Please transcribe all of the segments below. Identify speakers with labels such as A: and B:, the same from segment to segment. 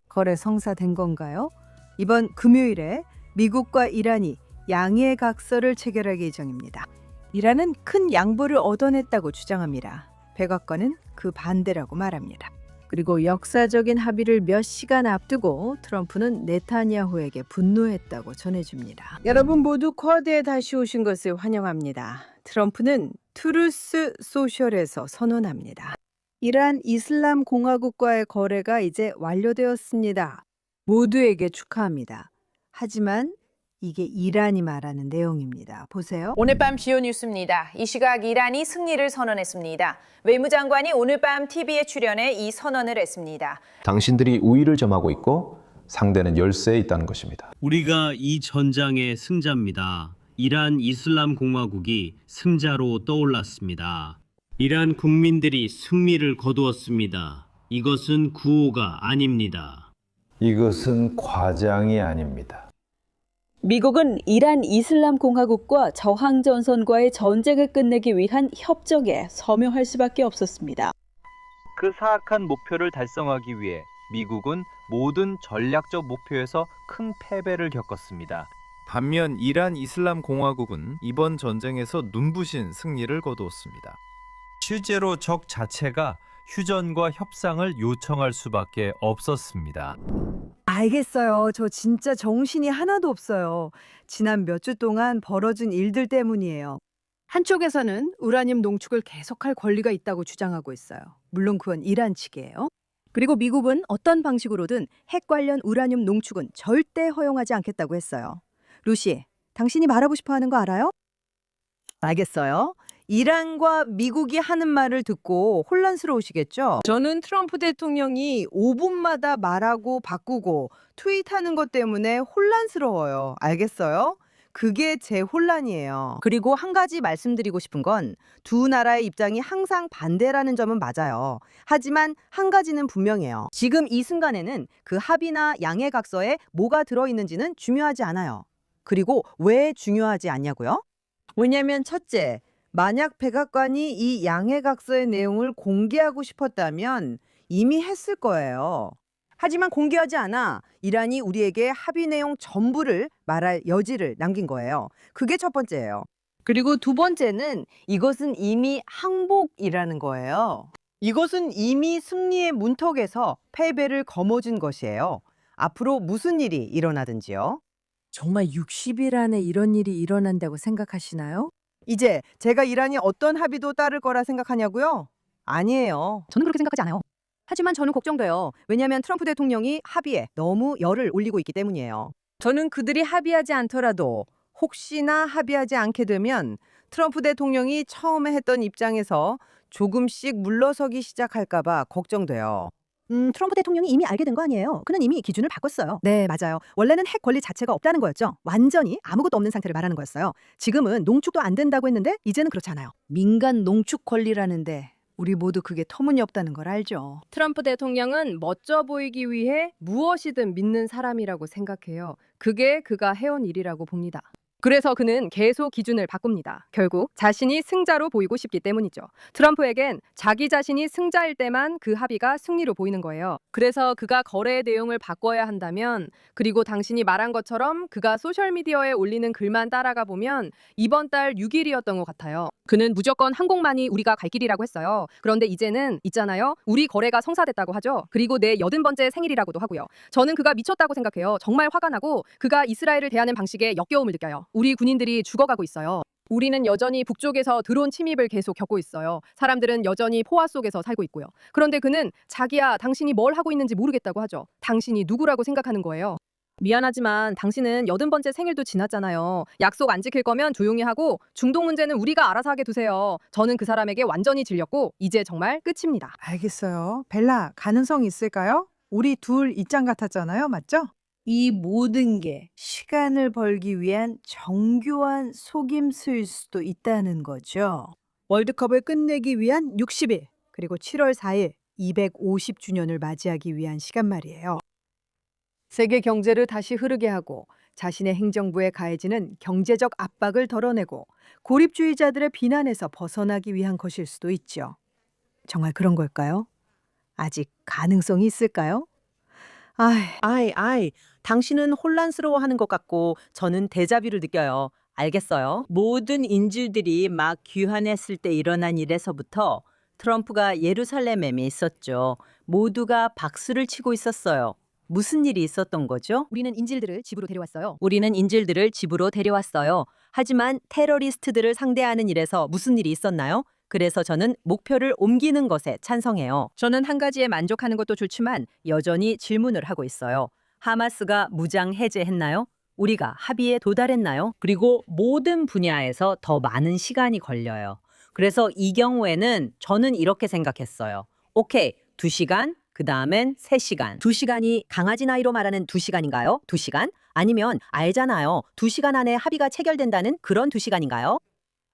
A: 거래 성사된 건가요? 이번 금요일에 미국과 이란이 양해각서를 체결할 예정입니다. 이란은 큰 양보를 얻어냈다고 주장합니다. 백악관은 그 반대라고 말합니다. 그리고 역사적인 합의를 몇 시간 앞두고 트럼프는 네타냐후에게 분노했다고 전해집니다. 여러분 모두 쿼드에 다시 오신 것을 환영합니다. 트럼프는 트루스 소셜에서 선언합니다. 이란 이슬람 공화국과의 거래가 이제 완료되었습니다. 모두에게 축하합니다. 하지만 이게 이란이 말하는 내용입니다. 보세요.
B: 오늘 밤 주요 뉴스입니다. 이 시각 이란이 승리를 선언했습니다. 외무장관이 오늘 밤 TV에 출연해 이 선언을 했습니다.
C: 당신들이 우위를 점하고 있고 상대는 열세에 있다는 것입니다.
D: 우리가 이 전장의 승자입니다. 이란 이슬람 공화국이 승자로 떠올랐습니다. 이란 국민들이 승리를 거두었습니다. 이것은 구호가 아닙니다.
E: 이것은 과장이 아닙니다.
F: 미국은 이란 이슬람 공화국과 저항전선과의 전쟁을 끝내기 위한 협정에 서명할 수밖에 없었습니다.
G: 그 사악한 목표를 달성하기 위해 미국은 모든 전략적 목표에서 큰 패배를 겪었습니다.
H: 반면 이란 이슬람 공화국은 이번 전쟁에서 눈부신 승리를 거두었습니다.
G: 실제로 적 자체가 휴전과 협상을 요청할 수밖에 없었습니다.
A: 알겠어요. 저 진짜 정신이 하나도 없어요. 지난 몇 주 동안 벌어진 일들 때문이에요. 한쪽에서는 우라늄 농축을 계속할 권리가 있다고 주장하고 있어요. 물론 그건 이란 측이에요. 그리고 미국은 어떤 방식으로든 핵 관련 우라늄 농축은 절대 허용하지 않겠다고 했어요. 루시, 당신이 말하고 싶어 하는 거 알아요? 알겠어요. 이란과 미국이 하는 말을 듣고 혼란스러우시겠죠? 저는 트럼프 대통령이 5분마다 말하고 바꾸고 트윗하는 것 때문에 혼란스러워요. 알겠어요? 그게 제 혼란이에요. 그리고 한 가지 말씀드리고 싶은 건 두 나라의 입장이 항상 반대라는 점은 맞아요. 하지만 한 가지는 분명해요. 지금 이 순간에는 그 합의나 양해각서에 뭐가 들어있는지는 중요하지 않아요. 그리고 왜 중요하지 않냐고요? 왜냐면 첫째, 만약 백악관이 이 양해각서의 내용을 공개하고 싶었다면 이미 했을 거예요. 하지만 공개하지 않아 이란이 우리에게 합의 내용 전부를 말할 여지를 남긴 거예요. 그게 첫 번째예요. 그리고 두 번째는 이것은 이미 항복이라는 거예요. 이것은 이미 승리의 문턱에서 패배를 거머쥔 것이에요. 앞으로 무슨 일이 일어나든지요. 정말 60일 안에 이런 일이 일어난다고 생각하시나요? 이제 제가 이란이 어떤 합의도 따를 거라 생각하냐고요? 아니에요. 저는 그렇게 생각하지 않아요. 하지만 저는 걱정돼요. 왜냐하면 트럼프 대통령이 합의에 너무 열을 올리고 있기 때문이에요. 저는 그들이 합의하지 않더라도 혹시나 합의하지 않게 되면 트럼프 대통령이 처음에 했던 입장에서 조금씩 물러서기 시작할까 봐 걱정돼요. 트럼프 대통령이 이미 알게 된 거 아니에요? 그는 이미 기준을 바꿨어요. 네, 맞아요. 원래는 핵 권리 자체가 없다는 거였죠. 완전히 아무것도 없는 상태를 말하는 거였어요. 지금은 농축도 안 된다고 했는데 이제는 그렇지 않아요. 민간 농축 권리라는데 우리 모두 그게 터무니없다는 걸 알죠.
I: 트럼프 대통령은 멋져 보이기 위해 무엇이든 믿는 사람이라고 생각해요. 그게 그가 해온 일이라고 봅니다. 그래서 그는 계속 기준을 바꿉니다. 결국 자신이 승자로 보이고 싶기 때문이죠. 트럼프에겐 자기 자신이 승자일 때만 그 합의가 승리로 보이는 거예요. 그래서 그가 거래의 내용을 바꿔야 한다면, 그리고 당신이 말한 것처럼 그가 소셜미디어에 올리는 글만 따라가 보면 이번 달 6일이었던 것 같아요. 그는 무조건 항공만이 우리가 갈 길이라고 했어요. 그런데 이제는 있잖아요. 우리 거래가 성사됐다고 하죠. 그리고 내 80번째 생일이라고도 하고요. 저는 그가 미쳤다고 생각해요. 정말 화가 나고 그가 이스라엘을 대하는 방식에 역겨움을 느껴요. 우리 군인들이 죽어가고 있어요. 우리는 여전히 북쪽에서 드론 침입을 계속 겪고 있어요. 사람들은 여전히 포화 속에서 살고 있고요. 그런데 그는 자기야, 당신이 뭘 하고 있는지 모르겠다고 하죠. 당신이 누구라고 생각하는 거예요? 미안하지만 당신은 80번째 생일도 지났잖아요. 약속 안 지킬 거면 조용히 하고 중동 문제는 우리가 알아서 하게 두세요. 저는 그 사람에게 완전히 질렸고 이제 정말 끝입니다.
A: 알겠어요. 벨라, 가능성 있을까요? 우리 둘 입장 같았잖아요. 맞죠? 이 모든 게 시간을 벌기 위한 정교한 속임수일 수도 있다는 거죠. 월드컵을 끝내기 위한 60일, 그리고 7월 4일 250주년을 맞이하기 위한 시간 말이에요. 세계 경제를 다시 흐르게 하고 자신의 행정부에 가해지는 경제적 압박을 덜어내고 고립주의자들의 비난에서 벗어나기 위한 것일 수도 있죠. 정말 그런 걸까요? 아직 가능성이 있을까요?
J: 당신은 혼란스러워하는 것 같고 저는 데자뷰를 느껴요. 알겠어요. 모든 인질들이 막 귀환했을 때 일어난 일에서부터 트럼프가 예루살렘에 있었죠. 모두가 박수를 치고 있었어요. 무슨 일이 있었던 거죠?
I: 우리는 인질들을 집으로 데려왔어요.
J: 우리는 인질들을 집으로 데려왔어요. 하지만 테러리스트들을 상대하는 일에서 무슨 일이 있었나요? 그래서 저는 목표를 옮기는 것에 찬성해요. 저는 한 가지에 만족하는 것도 좋지만 여전히 질문을 하고 있어요. 하마스가 무장 해제했나요? 우리가 합의에 도달했나요? 그리고 모든 분야에서 더 많은 시간이 걸려요. 그래서 이 경우에는 저는 이렇게 생각했어요. 오케이, 2시간, 그 다음엔 3시간. 2시간이 강아지 나이로 말하는 2시간인가요? 2시간? 아니면 알잖아요. 2시간 안에 합의가 체결된다는 그런 2시간인가요?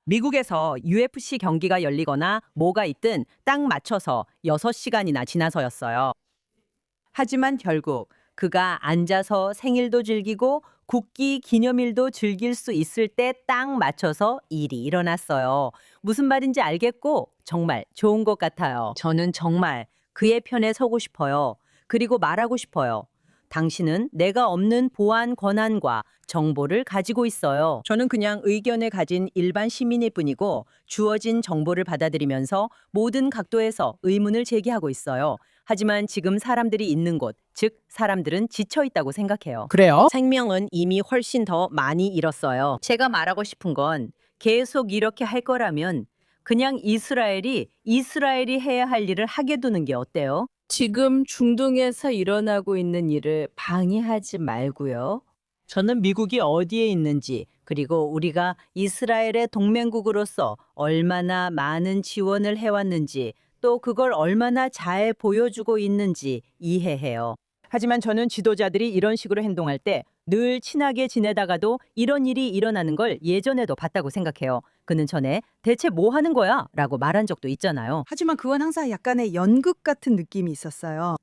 J: 미국에서 UFC 경기가 열리거나 뭐가 있든 딱 맞춰서 6시간이나 지나서였어요. 하지만 결국 그가 앉아서 생일도 즐기고 국기 기념일도 즐길 수 있을 때 딱 맞춰서 일이 일어났어요. 무슨 말인지 알겠고 정말 좋은 것 같아요. 저는 정말 그의 편에 서고 싶어요. 그리고 말하고 싶어요. 당신은 내가 없는 보안 권한과 정보를 가지고 있어요. 저는 그냥 의견을 가진 일반 시민일 뿐이고 주어진 정보를 받아들이면서 모든 각도에서 의문을 제기하고 있어요. 하지만 지금 사람들이 있는 곳, 즉 사람들은 지쳐 있다고 생각해요.
A: 그래요?
J: 생명은 이미 훨씬 더 많이 잃었어요. 제가 말하고 싶은 건 계속 이렇게 할 거라면 그냥 이스라엘이 해야 할 일을 하게 두는 게 어때요? 지금 중동에서 일어나고 있는 일을 방해하지 말고요. 저는 미국이 어디에 있는지, 그리고 우리가 이스라엘의 동맹국으로서 얼마나 많은 지원을 해왔는지, 또 그걸 얼마나 잘 보여주고 있는지 이해해요. 하지만 저는 지도자들이 이런 식으로 행동할 때 늘 친하게 지내다가도 이런 일이 일어나는 걸 예전에도 봤다고 생각해요. 그는 전에 대체 뭐 하는 거야? 라고 말한 적도 있잖아요.
A: 하지만 그건 항상 약간의 연극 같은 느낌이 있었어요.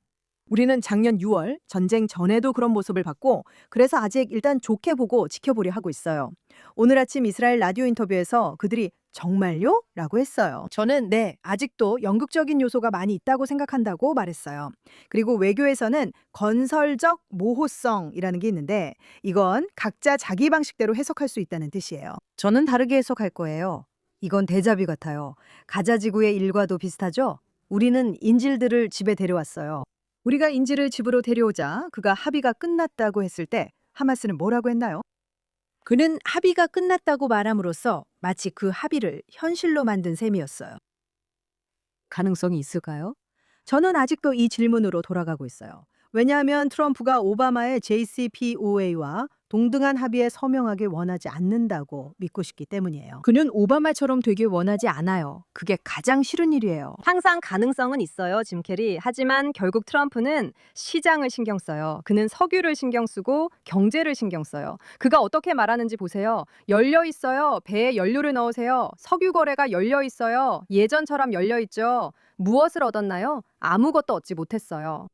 A: 우리는 작년 6월 전쟁 전에도 그런 모습을 봤고 그래서 아직 일단 좋게 보고 지켜보려 하고 있어요. 오늘 아침 이스라엘 라디오 인터뷰에서 그들이 정말요? 라고 했어요. 저는 네, 아직도 연극적인 요소가 많이 있다고 생각한다고 말했어요. 그리고 외교에서는 건설적 모호성이라는 게 있는데 이건 각자 자기 방식대로 해석할 수 있다는 뜻이에요. 저는 다르게 해석할 거예요. 이건 데자뷰 같아요. 가자 지구의 일과도 비슷하죠? 우리는 인질들을 집에 데려왔어요. 우리가 인질을 집으로 데려오자 그가 합의가 끝났다고 했을 때 하마스는 뭐라고 했나요? 그는 합의가 끝났다고 말함으로써 마치 그 합의를 현실로 만든 셈이었어요. 가능성이 있을까요? 저는 아직도 이 질문으로 돌아가고 있어요. 왜냐하면 트럼프가 오바마의 JCPOA와 동등한 합의에 서명하길 원하지 않는다고 믿고 싶기 때문이에요. 그는 오바마처럼 되길 원하지 않아요. 그게 가장 싫은 일이에요.
I: 항상 가능성은 있어요, 짐 캐리. 하지만 결국 트럼프는 시장을 신경 써요. 그는 석유를 신경 쓰고 경제를 신경 써요. 그가 어떻게 말하는지 보세요. 열려 있어요. 배에 연료를 넣으세요. 석유 거래가 열려 있어요. 예전처럼 열려 있죠. 무엇을 얻었나요? 아무것도 얻지 못했어요.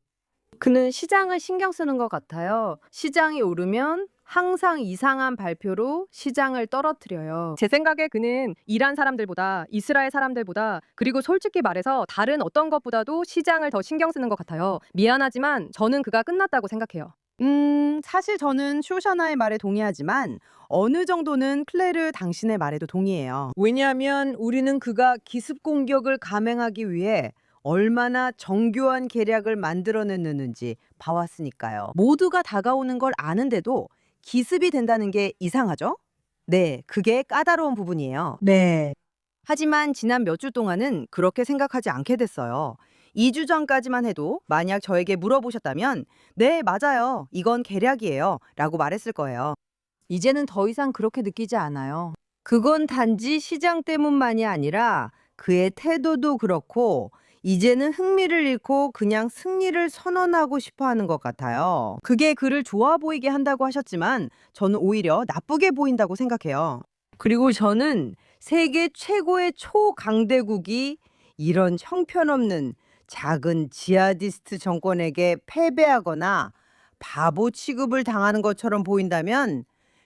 I: 그는 시장을 신경 쓰는 것 같아요. 시장이 오르면 항상 이상한 발표로 시장을 떨어뜨려요. 제 생각에 그는 이란 사람들보다 이스라엘 사람들보다 그리고 솔직히 말해서 다른 어떤 것보다도 시장을 더 신경 쓰는 것 같아요. 미안하지만 저는 그가 끝났다고 생각해요.
A: 사실 저는 쇼샤나의 말에 동의하지만 어느 정도는 클레르 당신의 말에도 동의해요. 왜냐하면 우리는 그가 기습 공격을 감행하기 위해 얼마나 정교한 계략을 만들어냈는지 봐왔으니까요. 모두가 다가오는 걸 아는데도 기습이 된다는 게 이상하죠? 네, 그게 까다로운 부분이에요. 네. 하지만 지난 몇 주 동안은 그렇게 생각하지 않게 됐어요. 2주 전까지만 해도 만약 저에게 물어보셨다면 네, 맞아요. 이건 계략이에요. 라고 말했을 거예요. 이제는 더 이상 그렇게 느끼지 않아요. 그건 단지 시장 때문만이 아니라 그의 태도도 그렇고 이제는 흥미를 잃고 그냥 승리를 선언하고 싶어 하는 것 같아요. 그게 그를 좋아 보이게 한다고 하셨지만 저는 오히려 나쁘게 보인다고 생각해요. 그리고 저는 세계 최고의 초강대국이 이런 형편없는 작은 지하디스트 정권에게 패배하거나 바보 취급을 당하는 것처럼 보인다면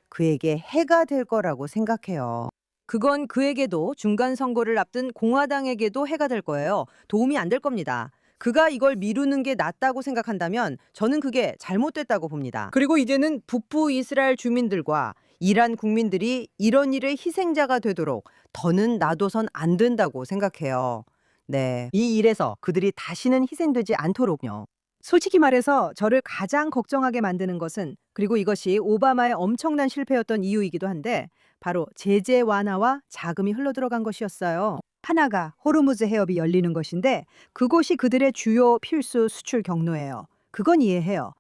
A: 그에게 해가 될 거라고 생각해요. 그건 그에게도 중간 선거를 앞둔 공화당에게도 해가 될 거예요. 도움이 안 될 겁니다.
J: 그가 이걸 미루는 게 낫다고 생각한다면 저는 그게 잘못됐다고 봅니다.
A: 그리고 이제는 북부 이스라엘 주민들과 이란 국민들이 이런 일의 희생자가 되도록 더는 놔둬선 안 된다고 생각해요. 네, 이 일에서 그들이 다시는 희생되지 않도록요. 솔직히 말해서 저를 가장 걱정하게 만드는 것은, 그리고 이것이 오바마의 엄청난 실패였던 이유이기도 한데, 바로 제재 완화와 자금이 흘러들어간 것이었어요. 하나가 호르무즈 해협이 열리는 것인데 그곳이 그들의 주요 필수 수출 경로예요. 그건 이해해요.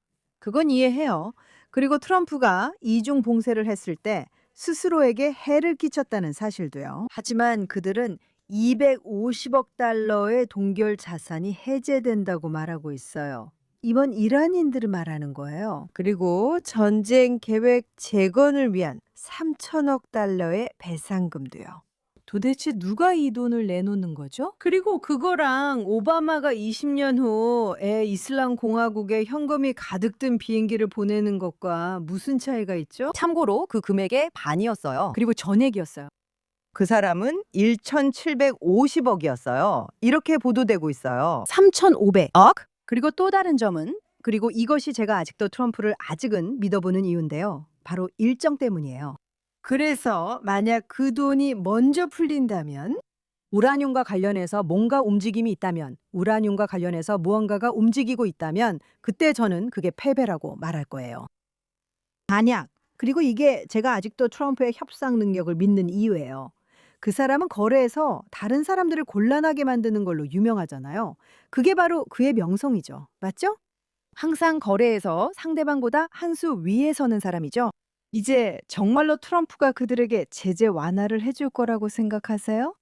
A: 그리고 트럼프가 이중 봉쇄를 했을 때 스스로에게 해를 끼쳤다는 사실도요. 하지만 그들은 250억 달러의 동결 자산이 해제된다고 말하고 있어요. 이번 이란인들을 말하는 거예요. 그리고 전쟁 계획 재건을 위한 3천억 달러의 배상금도요. 도대체 누가 이 돈을 내놓는 거죠? 그리고 그거랑 오바마가 20년 후에 이슬람 공화국에 현금이 가득 든 비행기를 보내는 것과 무슨 차이가 있죠?
J: 참고로 그 금액의 반이었어요.
A: 그리고 전액이었어요. 그 사람은 1,750억이었어요. 이렇게 보도되고 있어요. 3,500억? 그리고 또 다른 점은, 그리고 이것이 제가 아직도 트럼프를 아직은 믿어보는 이유인데요. 바로 일정 때문이에요. 그래서 만약 그 돈이 먼저 풀린다면, 우라늄과 관련해서 뭔가 움직임이 있다면, 우라늄과 관련해서 무언가가 움직이고 있다면 그때 저는 그게 패배라고 말할 거예요. 만약, 그리고 이게 제가 아직도 트럼프의 협상 능력을 믿는 이유예요. 그 사람은 거래에서 다른 사람들을 곤란하게 만드는 걸로 유명하잖아요. 그게 바로 그의 명성이죠. 맞죠? 항상 거래에서 상대방보다 한 수 위에 서는 사람이죠. 이제 정말로 트럼프가 그들에게 제재 완화를 해줄 거라고 생각하세요?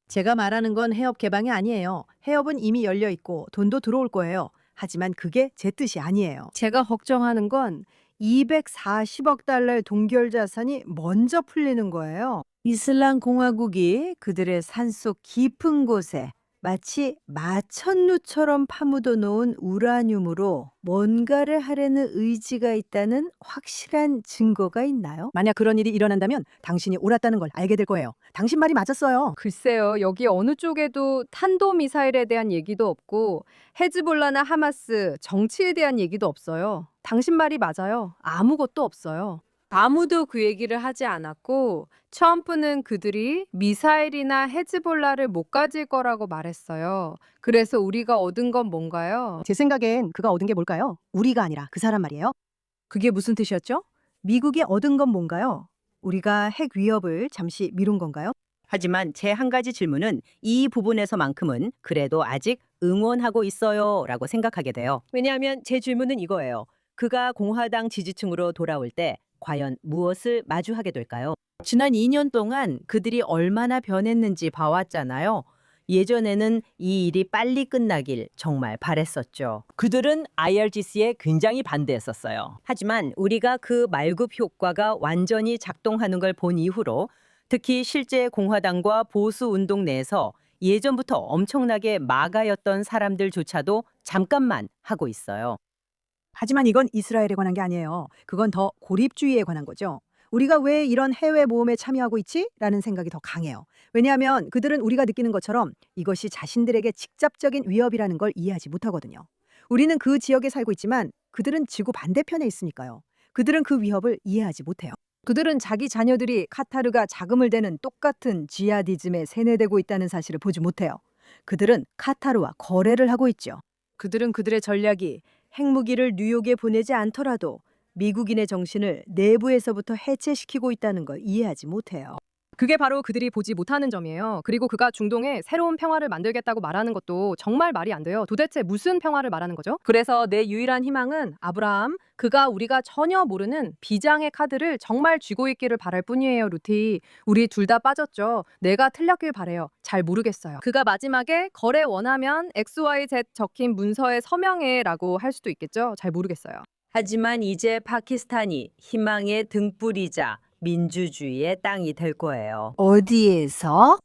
A: 제가 말하는 건 해협 개방이 아니에요. 해협은 이미 열려 있고 돈도 들어올 거예요. 하지만 그게 제 뜻이 아니에요. 제가 걱정하는 건 240억 달러의 동결 자산이 먼저 풀리는 거예요. 이슬람 공화국이 그들의 산속 깊은 곳에 마치 마천루처럼 파묻어 놓은 우라늄으로 뭔가를 하려는 의지가 있다는 확실한 증거가 있나요? 만약 그런 일이 일어난다면 당신이 옳았다는 걸 알게 될 거예요. 당신 말이 맞았어요.
I: 글쎄요, 여기 어느 쪽에도 탄도미사일에 대한 얘기도 없고 헤즈볼라나 하마스, 정치에 대한 얘기도 없어요. 당신 말이 맞아요. 아무것도 없어요. 아무도 그 얘기를 하지 않았고 트럼프는 그들이 미사일이나 헤즈볼라를 못 가질 거라고 말했어요. 그래서 우리가 얻은 건 뭔가요?
A: 제 생각엔 그가 얻은 게 뭘까요? 우리가 아니라 그 사람 말이에요. 그게 무슨 뜻이었죠? 미국이 얻은 건 뭔가요? 우리가 핵 위협을 잠시 미룬 건가요?
J: 하지만 제 한 가지 질문은 이 부분에서만큼은 그래도 아직 응원하고 있어요 라고 생각하게 돼요. 왜냐하면 제 질문은 이거예요. 그가 공화당 지지층으로 돌아올 때 과연 무엇을 마주하게 될까요? 지난 2년 동안 그들이 얼마나 변했는지 봐왔잖아요. 예전에는 이 일이 빨리 끝나길 정말 바랬었죠. 그들은 IRGC에 굉장히 반대했었어요. 하지만 우리가 그 말굽 효과가 완전히 작동하는 걸 본 이후로 특히 실제 공화당과 보수 운동 내에서 예전부터 엄청나게 마가였던 사람들조차도 잠깐만 하고 있어요.
A: 하지만 이건 이스라엘에 관한 게 아니에요. 그건 더 고립주의에 관한 거죠. 우리가 왜 이런 해외 모험에 참여하고 있지? 라는 생각이 더 강해요. 왜냐하면 그들은 우리가 느끼는 것처럼 이것이 자신들에게 직접적인 위협이라는 걸 이해하지 못하거든요. 우리는 그 지역에 살고 있지만 그들은 지구 반대편에 있으니까요. 그들은 그 위협을 이해하지 못해요. 그들은 자기 자녀들이 카타르가 자금을 대는 똑같은 지하디즘에 세뇌되고 있다는 사실을 보지 못해요. 그들은 카타르와 거래를 하고 있죠. 그들은 그들의 전략이 핵무기를 뉴욕에 보내지 않더라도 미국인의 정신을 내부에서부터 해체시키고 있다는 걸 이해하지 못해요.
I: 그게 바로 그들이 보지 못하는 점이에요. 그리고 그가 중동에 새로운 평화를 만들겠다고 말하는 것도 정말 말이 안 돼요. 도대체 무슨 평화를 말하는 거죠? 그래서 내 유일한 희망은 아브라함, 그가 우리가 전혀 모르는 비장의 카드를 정말 쥐고 있기를 바랄 뿐이에요, 루티. 우리 둘 다 빠졌죠. 내가 틀렸길 바래요. 잘 모르겠어요. 그가 마지막에 거래 원하면 XYZ 적힌 문서에 서명해라고 할 수도 있겠죠. 잘 모르겠어요.
J: 하지만 이제 파키스탄이 희망의 등불이자 민주주의의 땅이 될 거예요.
A: 어디에서?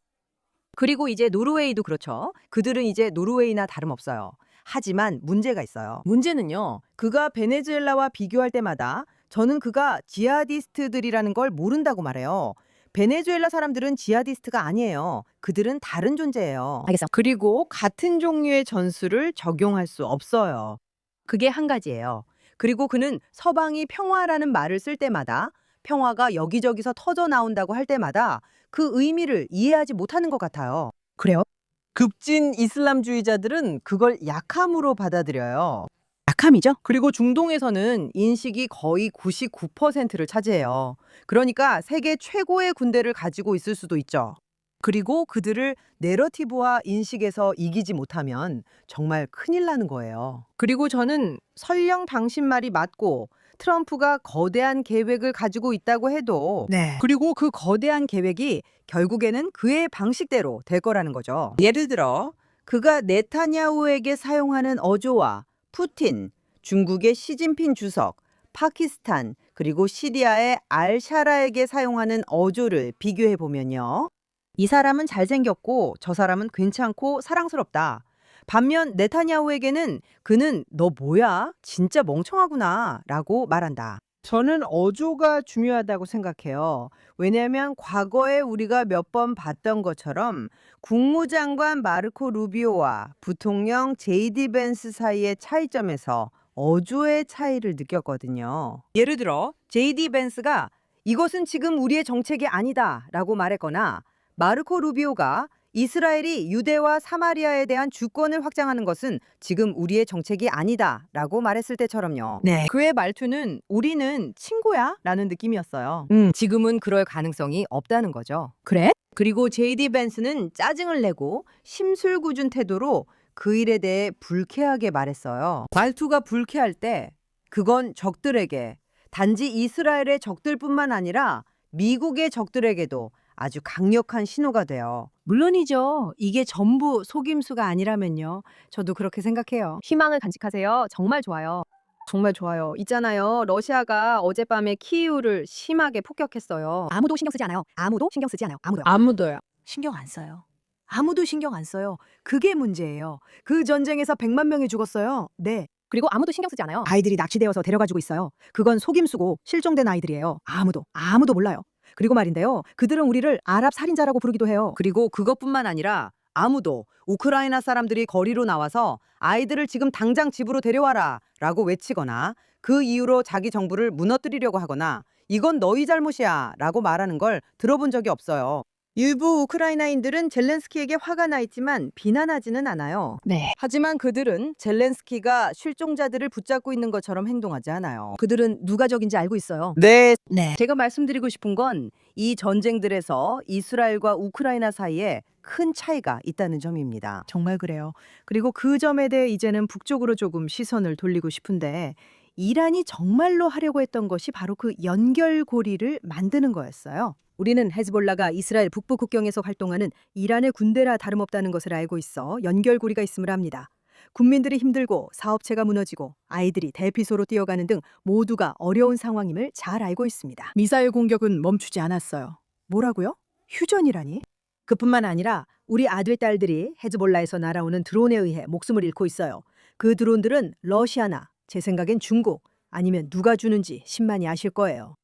J: 그리고 이제 노르웨이도 그렇죠. 그들은 이제 노르웨이나 다름없어요. 하지만 문제가 있어요. 문제는요. 그가 베네수엘라와 비교할 때마다 저는 그가 지하디스트들이라는 걸 모른다고 말해요. 베네수엘라 사람들은 지하디스트가 아니에요. 그들은 다른 존재예요.
A: 알겠어. 그리고 같은 종류의 전술을 적용할 수 없어요.
J: 그게 한 가지예요. 그리고 그는 서방이 평화라는 말을 쓸 때마다 평화가 여기저기서 터져 나온다고 할 때마다 그 의미를 이해하지 못하는 것 같아요.
A: 그래요? 급진 이슬람주의자들은 그걸 약함으로 받아들여요.
J: 약함이죠?
A: 그리고 중동에서는 인식이 거의 99%를 차지해요. 그러니까 세계 최고의 군대를 가지고 있을 수도 있죠.
J: 그리고 그들을 내러티브와 인식에서 이기지 못하면 정말 큰일 나는 거예요.
A: 그리고 저는 설령 당신 말이 맞고 트럼프가 거대한 계획을 가지고 있다고 해도 그리고 그 거대한 계획이 결국에는 그의 방식대로 될 거라는 거죠.
J: 예를 들어 그가 네타냐후에게 사용하는 어조와 푸틴, 중국의 시진핑 주석, 파키스탄, 그리고 시리아의 알샤라에게 사용하는 어조를 비교해 보면요. 이 사람은 잘생겼고 저 사람은 괜찮고 사랑스럽다. 반면 네타냐후에게는 그는 너 뭐야? 진짜 멍청하구나 라고 말한다.
A: 저는 어조가 중요하다고 생각해요. 왜냐하면 과거에 우리가 몇 번 봤던 것처럼 국무장관 마르코 루비오와 부통령 제이디 벤스 사이의 차이점에서 어조의 차이를 느꼈거든요.
J: 예를 들어 제이디 벤스가 이것은 지금 우리의 정책이 아니다 라고 말했거나 마르코 루비오가 이스라엘이 유대와 사마리아에 대한 주권을 확장하는 것은 지금 우리의 정책이 아니다 라고 말했을 때처럼요.
A: 그의 말투는 우리는 친구야? 라는 느낌이었어요.
J: 지금은 그럴 가능성이 없다는 거죠.
A: 그래?
J: 그리고 제이디 벤스는 짜증을 내고 심술궂은 태도로 그 일에 대해 불쾌하게 말했어요. 말투가 불쾌할 때 그건 적들에게 단지 이스라엘의 적들뿐만 아니라 미국의 적들에게도 아주 강력한 신호가 돼요.
A: 물론이죠. 이게 전부 속임수가 아니라면요. 저도 그렇게 생각해요.
I: 희망을 간직하세요. 정말 좋아요.
A: 정말 좋아요. 있잖아요. 러시아가 어젯밤에 키이우를 심하게 폭격했어요.
J: 아무도 신경 쓰지 않아요. 아무도 신경 쓰지 않아요. 아무도요.
A: 아무도요.
J: 신경 안 써요. 아무도 신경 안 써요. 그게 문제예요. 그 전쟁에서 100만 명이 죽었어요. 네.
I: 그리고 아무도 신경 쓰지 않아요.
J: 아이들이 납치되어서 데려가지고 있어요. 그건 속임수고 실종된 아이들이에요. 아무도 몰라요. 그리고 말인데요. 그들은 우리를 아랍 살인자라고 부르기도 해요. 그리고 그것뿐만 아니라 아무도 우크라이나 사람들이 거리로 나와서 아이들을 지금 당장 집으로 데려와라 라고 외치거나 그 이유로 자기 정부를 무너뜨리려고 하거나 이건 너희 잘못이야 라고 말하는 걸 들어본 적이 없어요. 일부 우크라이나인들은 젤렌스키에게 화가 나 있지만 비난하지는 않아요. 하지만 그들은 젤렌스키가 실종자들을 붙잡고 있는 것처럼 행동하지 않아요. 그들은 누가 적인지 알고 있어요.
A: 네.
J: 제가 말씀드리고 싶은 건 이 전쟁들에서 이스라엘과 우크라이나 사이에 큰 차이가 있다는 점입니다. 정말 그래요. 그리고 그 점에 대해 이제는 북쪽으로 조금 시선을 돌리고 싶은데 이란이 정말로 하려고 했던 것이 바로 그 연결고리를 만드는 거였어요. 우리는 헤즈볼라가 이스라엘 북부 국경에서 활동하는 이란의 군대라 다름없다는 것을 알고 있어 연결고리가 있음을 압니다. 국민들이 힘들고 사업체가 무너지고 아이들이 대피소로 뛰어가는 등 모두가 어려운 상황임을 잘 알고 있습니다.
A: 미사일 공격은 멈추지 않았어요.
J: 뭐라고요? 휴전이라니? 그뿐만 아니라 우리 아들 딸들이 헤즈볼라에서 날아오는 드론에 의해 목숨을 잃고 있어요. 그 드론들은 러시아나 제 생각엔 중국 아니면 누가 주는지 신만이 아실 거예요.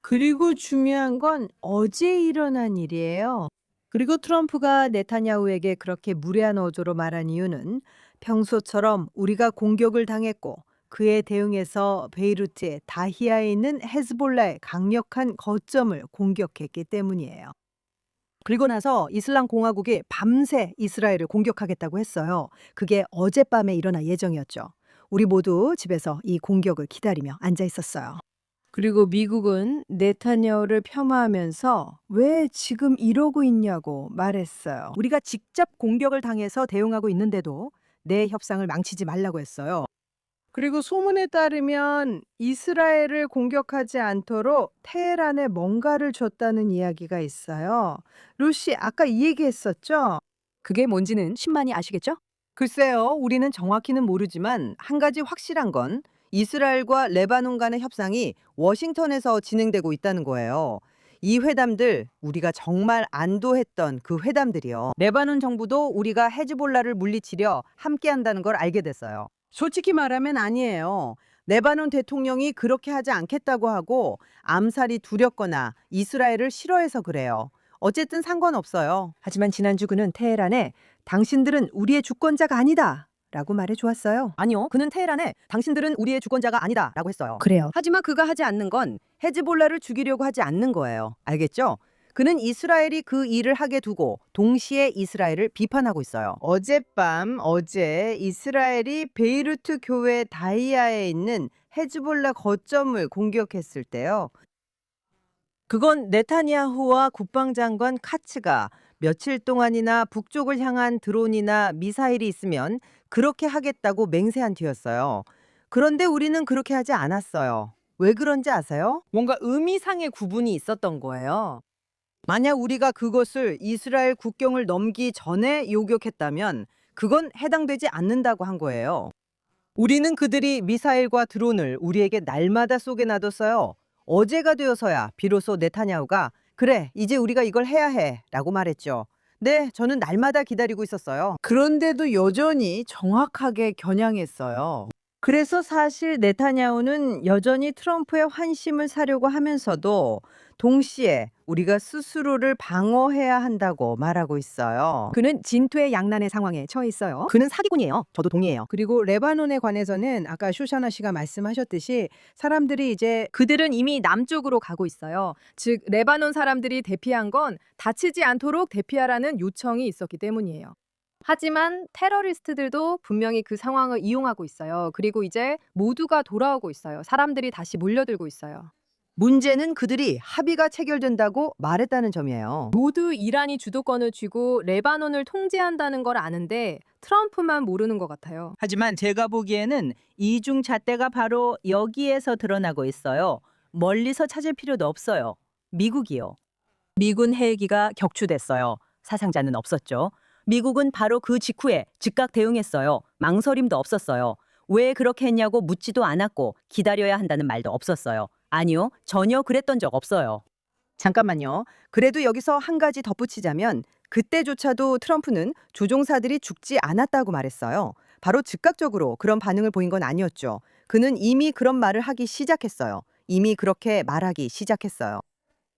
A: 그리고 중요한 건 어제 일어난 일이에요. 그리고 트럼프가 네타냐후에게 그렇게 무례한 어조로 말한 이유는 평소처럼 우리가 공격을 당했고 그에 대응해서 베이루트의 다히아에 있는 헤즈볼라의 강력한 거점을 공격했기 때문이에요. 그리고 나서 이슬람 공화국이 밤새 이스라엘을 공격하겠다고 했어요. 그게 어젯밤에 일어날 예정이었죠. 우리 모두 집에서 이 공격을 기다리며 앉아 있었어요. 그리고 미국은 네타냐후를 폄하하면서 왜 지금 이러고 있냐고 말했어요.
J: 우리가 직접 공격을 당해서 대응하고 있는데도 내 협상을 망치지 말라고 했어요.
A: 그리고 소문에 따르면 이스라엘을 공격하지 않도록 테헤란에 뭔가를 줬다는 이야기가 있어요. 루시, 아까 이 얘기했었죠?
J: 그게 뭔지는 신만이 아시겠죠? 글쎄요, 우리는 정확히는 모르지만 한 가지 확실한 건 이스라엘과 레바논 간의 협상이 워싱턴에서 진행되고 있다는 거예요. 이 회담들, 우리가 정말 안도했던 그 회담들이요. 레바논 정부도 우리가 헤즈볼라를 물리치려 함께한다는 걸 알게 됐어요.
A: 솔직히 말하면 아니에요. 레바논 대통령이 그렇게 하지 않겠다고 하고 암살이 두렵거나 이스라엘을 싫어해서 그래요. 어쨌든 상관없어요.
J: 하지만 지난주 그는 테헤란에 당신들은 우리의 주권자가 아니다 라고 말해 주었어요.
A: 아니요. 그는 테헤란에 당신들은 우리의 주권자가 아니다 라고 했어요.
J: 그래요.
A: 하지만 그가 하지 않는 건 헤즈볼라를 죽이려고 하지 않는 거예요. 알겠죠? 그는 이스라엘이 그 일을 하게 두고 동시에 이스라엘을 비판하고 있어요. 어제 이스라엘이 베이루트 교회 다이아에 있는 헤즈볼라 거점을 공격했을 때요. 그건 네타냐후와 국방장관 카츠가 며칠 동안이나 북쪽을 향한 드론이나 미사일이 있으면 그렇게 하겠다고 맹세한 뒤였어요. 그런데 우리는 그렇게 하지 않았어요. 왜 그런지 아세요? 뭔가 의미상의 구분이 있었던 거예요. 만약 우리가 그것을 이스라엘 국경을 넘기 전에 요격했다면 그건 해당되지 않는다고 한 거예요. 우리는 그들이 미사일과 드론을 우리에게 날마다 쏘게 놔뒀어요. 어제가 되어서야 비로소 네타냐후가 그래, 이제 우리가 이걸 해야 해 라고 말했죠. 네, 저는 날마다 기다리고 있었어요. 그런데도 여전히 정확하게 겨냥했어요. 그래서 사실 네타냐후는 여전히 트럼프의 환심을 사려고 하면서도 동시에 우리가 스스로를 방어해야 한다고 말하고 있어요.
J: 그는 진퇴 양난의 상황에 처해 있어요.
A: 그는 사기꾼이에요. 저도 동의해요. 그리고 레바논에 관해서는 아까 쇼샤나 씨가 말씀하셨듯이 사람들이 이제
I: 그들은 이미 남쪽으로 가고 있어요. 즉 레바논 사람들이 대피한 건 다치지 않도록 대피하라는 요청이 있었기 때문이에요. 하지만 테러리스트들도 분명히 그 상황을 이용하고 있어요. 그리고 이제 모두가 돌아오고 있어요. 사람들이 다시 몰려들고 있어요.
A: 문제는 그들이 합의가 체결된다고 말했다는 점이에요.
I: 모두 이란이 주도권을 쥐고 레바논을 통제한다는 걸 아는데 트럼프만 모르는 것 같아요.
J: 하지만 제가 보기에는 이중 잣대가 바로 여기에서 드러나고 있어요. 멀리서 찾을 필요도 없어요. 미국이요. 미군 헬기가 격추됐어요. 사상자는 없었죠. 미국은 바로 그 직후에 즉각 대응했어요. 망설임도 없었어요. 왜 그렇게 했냐고 묻지도 않았고 기다려야 한다는 말도 없었어요. 아니요, 전혀 그랬던 적 없어요.
A: 잠깐만요. 그래도 여기서 한 가지 덧붙이자면 그때조차도 트럼프는 조종사들이 죽지 않았다고 말했어요. 바로 즉각적으로 그런 반응을 보인 건 아니었죠. 그는 이미 그런 말을 하기 시작했어요. 이미 그렇게 말하기 시작했어요.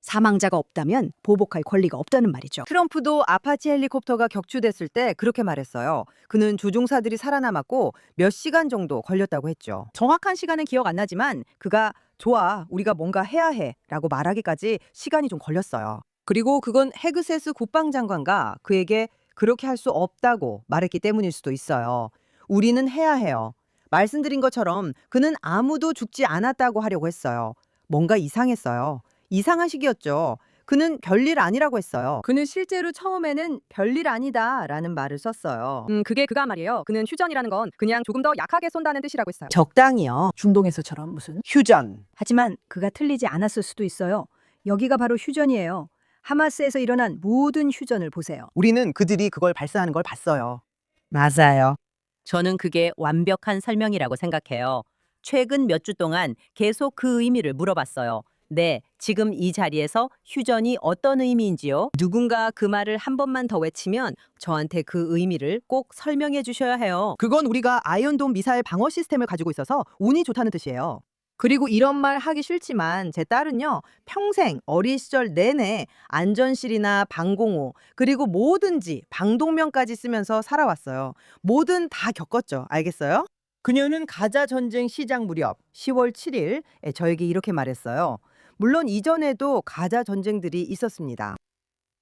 J: 사망자가 없다면 보복할 권리가 없다는 말이죠.
A: 트럼프도 아파치 헬리콥터가 격추됐을 때 그렇게 말했어요. 그는 조종사들이 살아남았고 몇 시간 정도 걸렸다고 했죠. 정확한 시간은 기억 안 나지만 그가 좋아, 우리가 뭔가 해야 해 라고 말하기까지 시간이 좀 걸렸어요. 그리고 그건 헤그세스 국방장관과 그에게 그렇게 할 수 없다고 말했기 때문일 수도 있어요. 우리는 해야 해요. 말씀드린 것처럼 그는 아무도 죽지 않았다고 하려고 했어요. 뭔가 이상했어요. 이상한 시기였죠. 그는 별일 아니라고 했어요.
I: 그는 실제로 처음에는 별일 아니다 라는 말을 썼어요. 그게 그가 말이에요. 그는 휴전이라는 건 그냥 조금 더 약하게 쏜다는 뜻이라고 했어요.
A: 적당히요.
J: 중동에서처럼 무슨?
A: 휴전.
J: 하지만 그가 틀리지 않았을 수도 있어요. 여기가 바로 휴전이에요. 하마스에서 일어난 모든 휴전을 보세요.
A: 우리는 그들이 그걸 발사하는 걸 봤어요.
J: 맞아요. 저는 그게 완벽한 설명이라고 생각해요. 최근 몇 주 동안 계속 그 의미를 물어봤어요. 네, 지금 이 자리에서 휴전이 어떤 의미인지요? 누군가 그 말을 한 번만 더 외치면 저한테 그 의미를 꼭 설명해 주셔야 해요.
A: 그건 우리가 아이언돔 미사일 방어 시스템을 가지고 있어서 운이 좋다는 뜻이에요. 그리고 이런 말 하기 싫지만 제 딸은요, 평생 어린 시절 내내 안전실이나 방공호 그리고 뭐든지 방독면까지 쓰면서 살아왔어요. 뭐든 다 겪었죠. 알겠어요? 그녀는 가자 전쟁 시작 무렵 10월 7일 저에게 이렇게 말했어요. 물론 이전에도 가자 전쟁들이 있었습니다.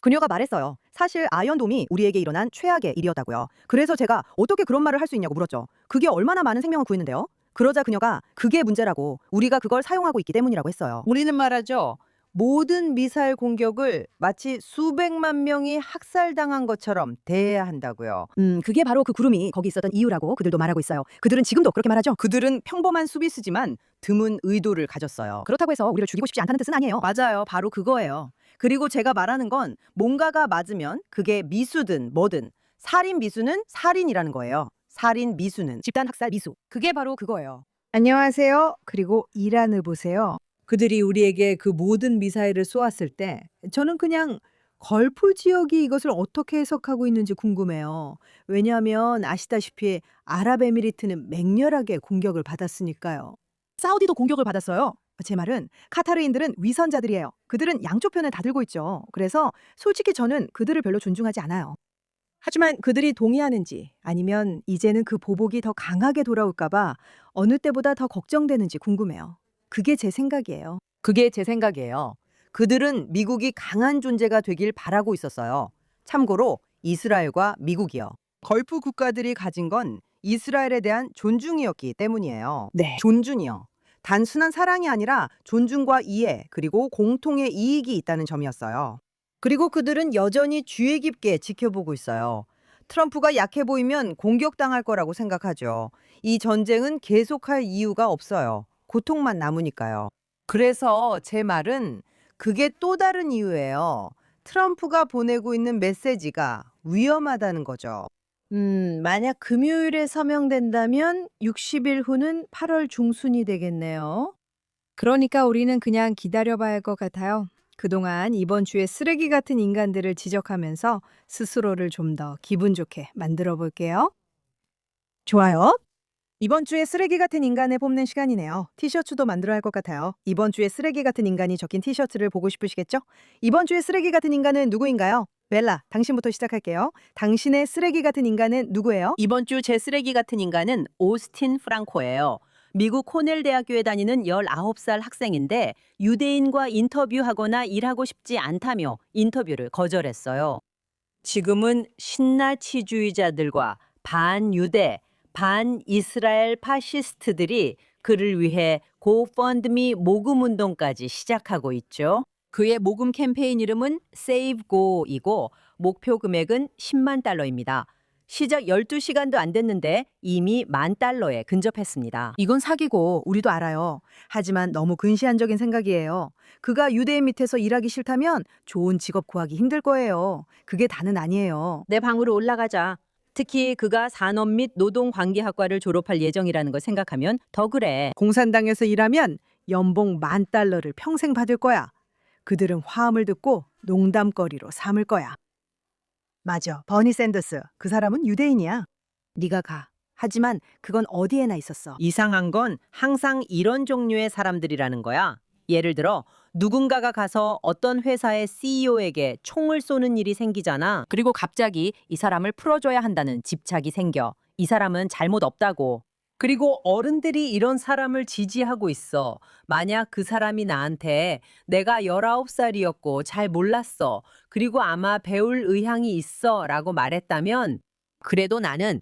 A: 그녀가 말했어요. 사실 아이언돔이 우리에게 일어난 최악의 일이었다고요. 그래서 제가 어떻게 그런 말을 할 수 있냐고 물었죠. 그게 얼마나 많은 생명을 구했는데요. 그러자 그녀가 그게 문제라고, 우리가 그걸 사용하고 있기 때문이라고 했어요. 우리는 말하죠. 모든 미사일 공격을 마치 수백만 명이 학살당한 것처럼 대해야 한다고요.
J: 그게 바로 그 구름이 거기 있었던 이유라고 그들도 말하고 있어요. 그들은 지금도 그렇게 말하죠.
A: 그들은 평범한 수비수지만 드문 의도를 가졌어요.
J: 그렇다고 해서 우리를 죽이고 싶지 않다는 뜻은 아니에요.
A: 맞아요. 바로 그거예요. 그리고 제가 말하는 건 뭔가가 맞으면 그게 미수든 뭐든 살인 미수는 살인이라는 거예요. 살인 미수는
J: 집단 학살 미수.
A: 그게 바로 그거예요. 안녕하세요. 그리고 이란을 보세요. 그들이 우리에게 그 모든 미사일을 쏘았을 때 저는 그냥 걸프 지역이 이것을 어떻게 해석하고 있는지 궁금해요. 왜냐하면 아시다시피 아랍에미리트는 맹렬하게 공격을 받았으니까요. 사우디도 공격을 받았어요. 제 말은 카타르인들은 위선자들이에요. 그들은 양쪽 편을 다 들고 있죠. 그래서 솔직히 저는 그들을 별로 존중하지 않아요. 하지만 그들이 동의하는지 아니면 이제는 그 보복이 더 강하게 돌아올까 봐 어느 때보다 더 걱정되는지 궁금해요. 그게 제 생각이에요.
J: 그게 제 생각이에요. 그들은 미국이 강한 존재가 되길 바라고 있었어요. 참고로 이스라엘과 미국이요.
A: 걸프 국가들이 가진 건 이스라엘에 대한 존중이었기 때문이에요.
J: 네.
A: 존중이요. 단순한 사랑이 아니라 존중과 이해 그리고 공통의 이익이 있다는 점이었어요. 그리고 그들은 여전히 주의 깊게 지켜보고 있어요. 트럼프가 약해 보이면 공격당할 거라고 생각하죠. 이 전쟁은 계속할 이유가 없어요. 고통만 남으니까요. 그래서 제 말은 그게 또 다른 이유예요. 트럼프가 보내고 있는 메시지가 위험하다는 거죠. 만약 금요일에 서명된다면 60일 후는 8월 중순이 되겠네요. 그러니까 우리는 그냥 기다려봐야 할 것 같아요. 그동안 이번 주에 쓰레기 같은 인간들을 지적하면서 스스로를 좀 더 기분 좋게 만들어 볼게요. 좋아요. 이번 주에 쓰레기 같은 인간을 뽑는 시간이네요. 티셔츠도 만들어야 할 것 같아요. 이번 주에 쓰레기 같은 인간이 적힌 티셔츠를 보고 싶으시겠죠? 이번 주에 쓰레기 같은 인간은 누구인가요? 벨라, 당신부터 시작할게요. 당신의 쓰레기 같은 인간은 누구예요?
J: 이번 주 제 쓰레기 같은 인간은 오스틴 프랑코예요. 미국 코넬 대학교에 다니는 19살 학생인데 유대인과 인터뷰하거나 일하고 싶지 않다며 인터뷰를 거절했어요. 지금은 신나치주의자들과 반유대, 반이스라엘 파시스트들이 그를 위해 고펀드미 모금 운동까지 시작하고 있죠. 그의 모금 캠페인 이름은 Save Go이고 목표 금액은 10만 달러입니다. 시작 12시간도 안 됐는데 이미 $10,000에 근접했습니다.
A: 이건 사기고 우리도 알아요. 하지만 너무 근시안적인 생각이에요. 그가 유대인 밑에서 일하기 싫다면 좋은 직업 구하기 힘들 거예요. 그게 다는 아니에요.
J: 내 방으로 올라가자. 특히 그가 산업 및 노동관계학과를 졸업할 예정이라는 걸 생각하면 더 그래.
A: 공산당에서 일하면 연봉 $10,000를 평생 받을 거야. 그들은 화음을 듣고 농담거리로 삼을 거야. 맞아, 버니 샌더스. 그 사람은 유대인이야. 네가 가. 하지만 그건 어디에나 있었어.
J: 이상한 건 항상 이런 종류의 사람들이라는 거야. 예를 들어 누군가가 가서 어떤 회사의 CEO에게 총을 쏘는 일이 생기잖아. 그리고 갑자기 이 사람을 풀어줘야 한다는 집착이 생겨. 이 사람은 잘못 없다고. 그리고 어른들이 이런 사람을 지지하고 있어. 만약 그 사람이 나한테 내가 19살이었고 잘 몰랐어. 그리고 아마 배울 의향이 있어 라고 말했다면 그래도 나는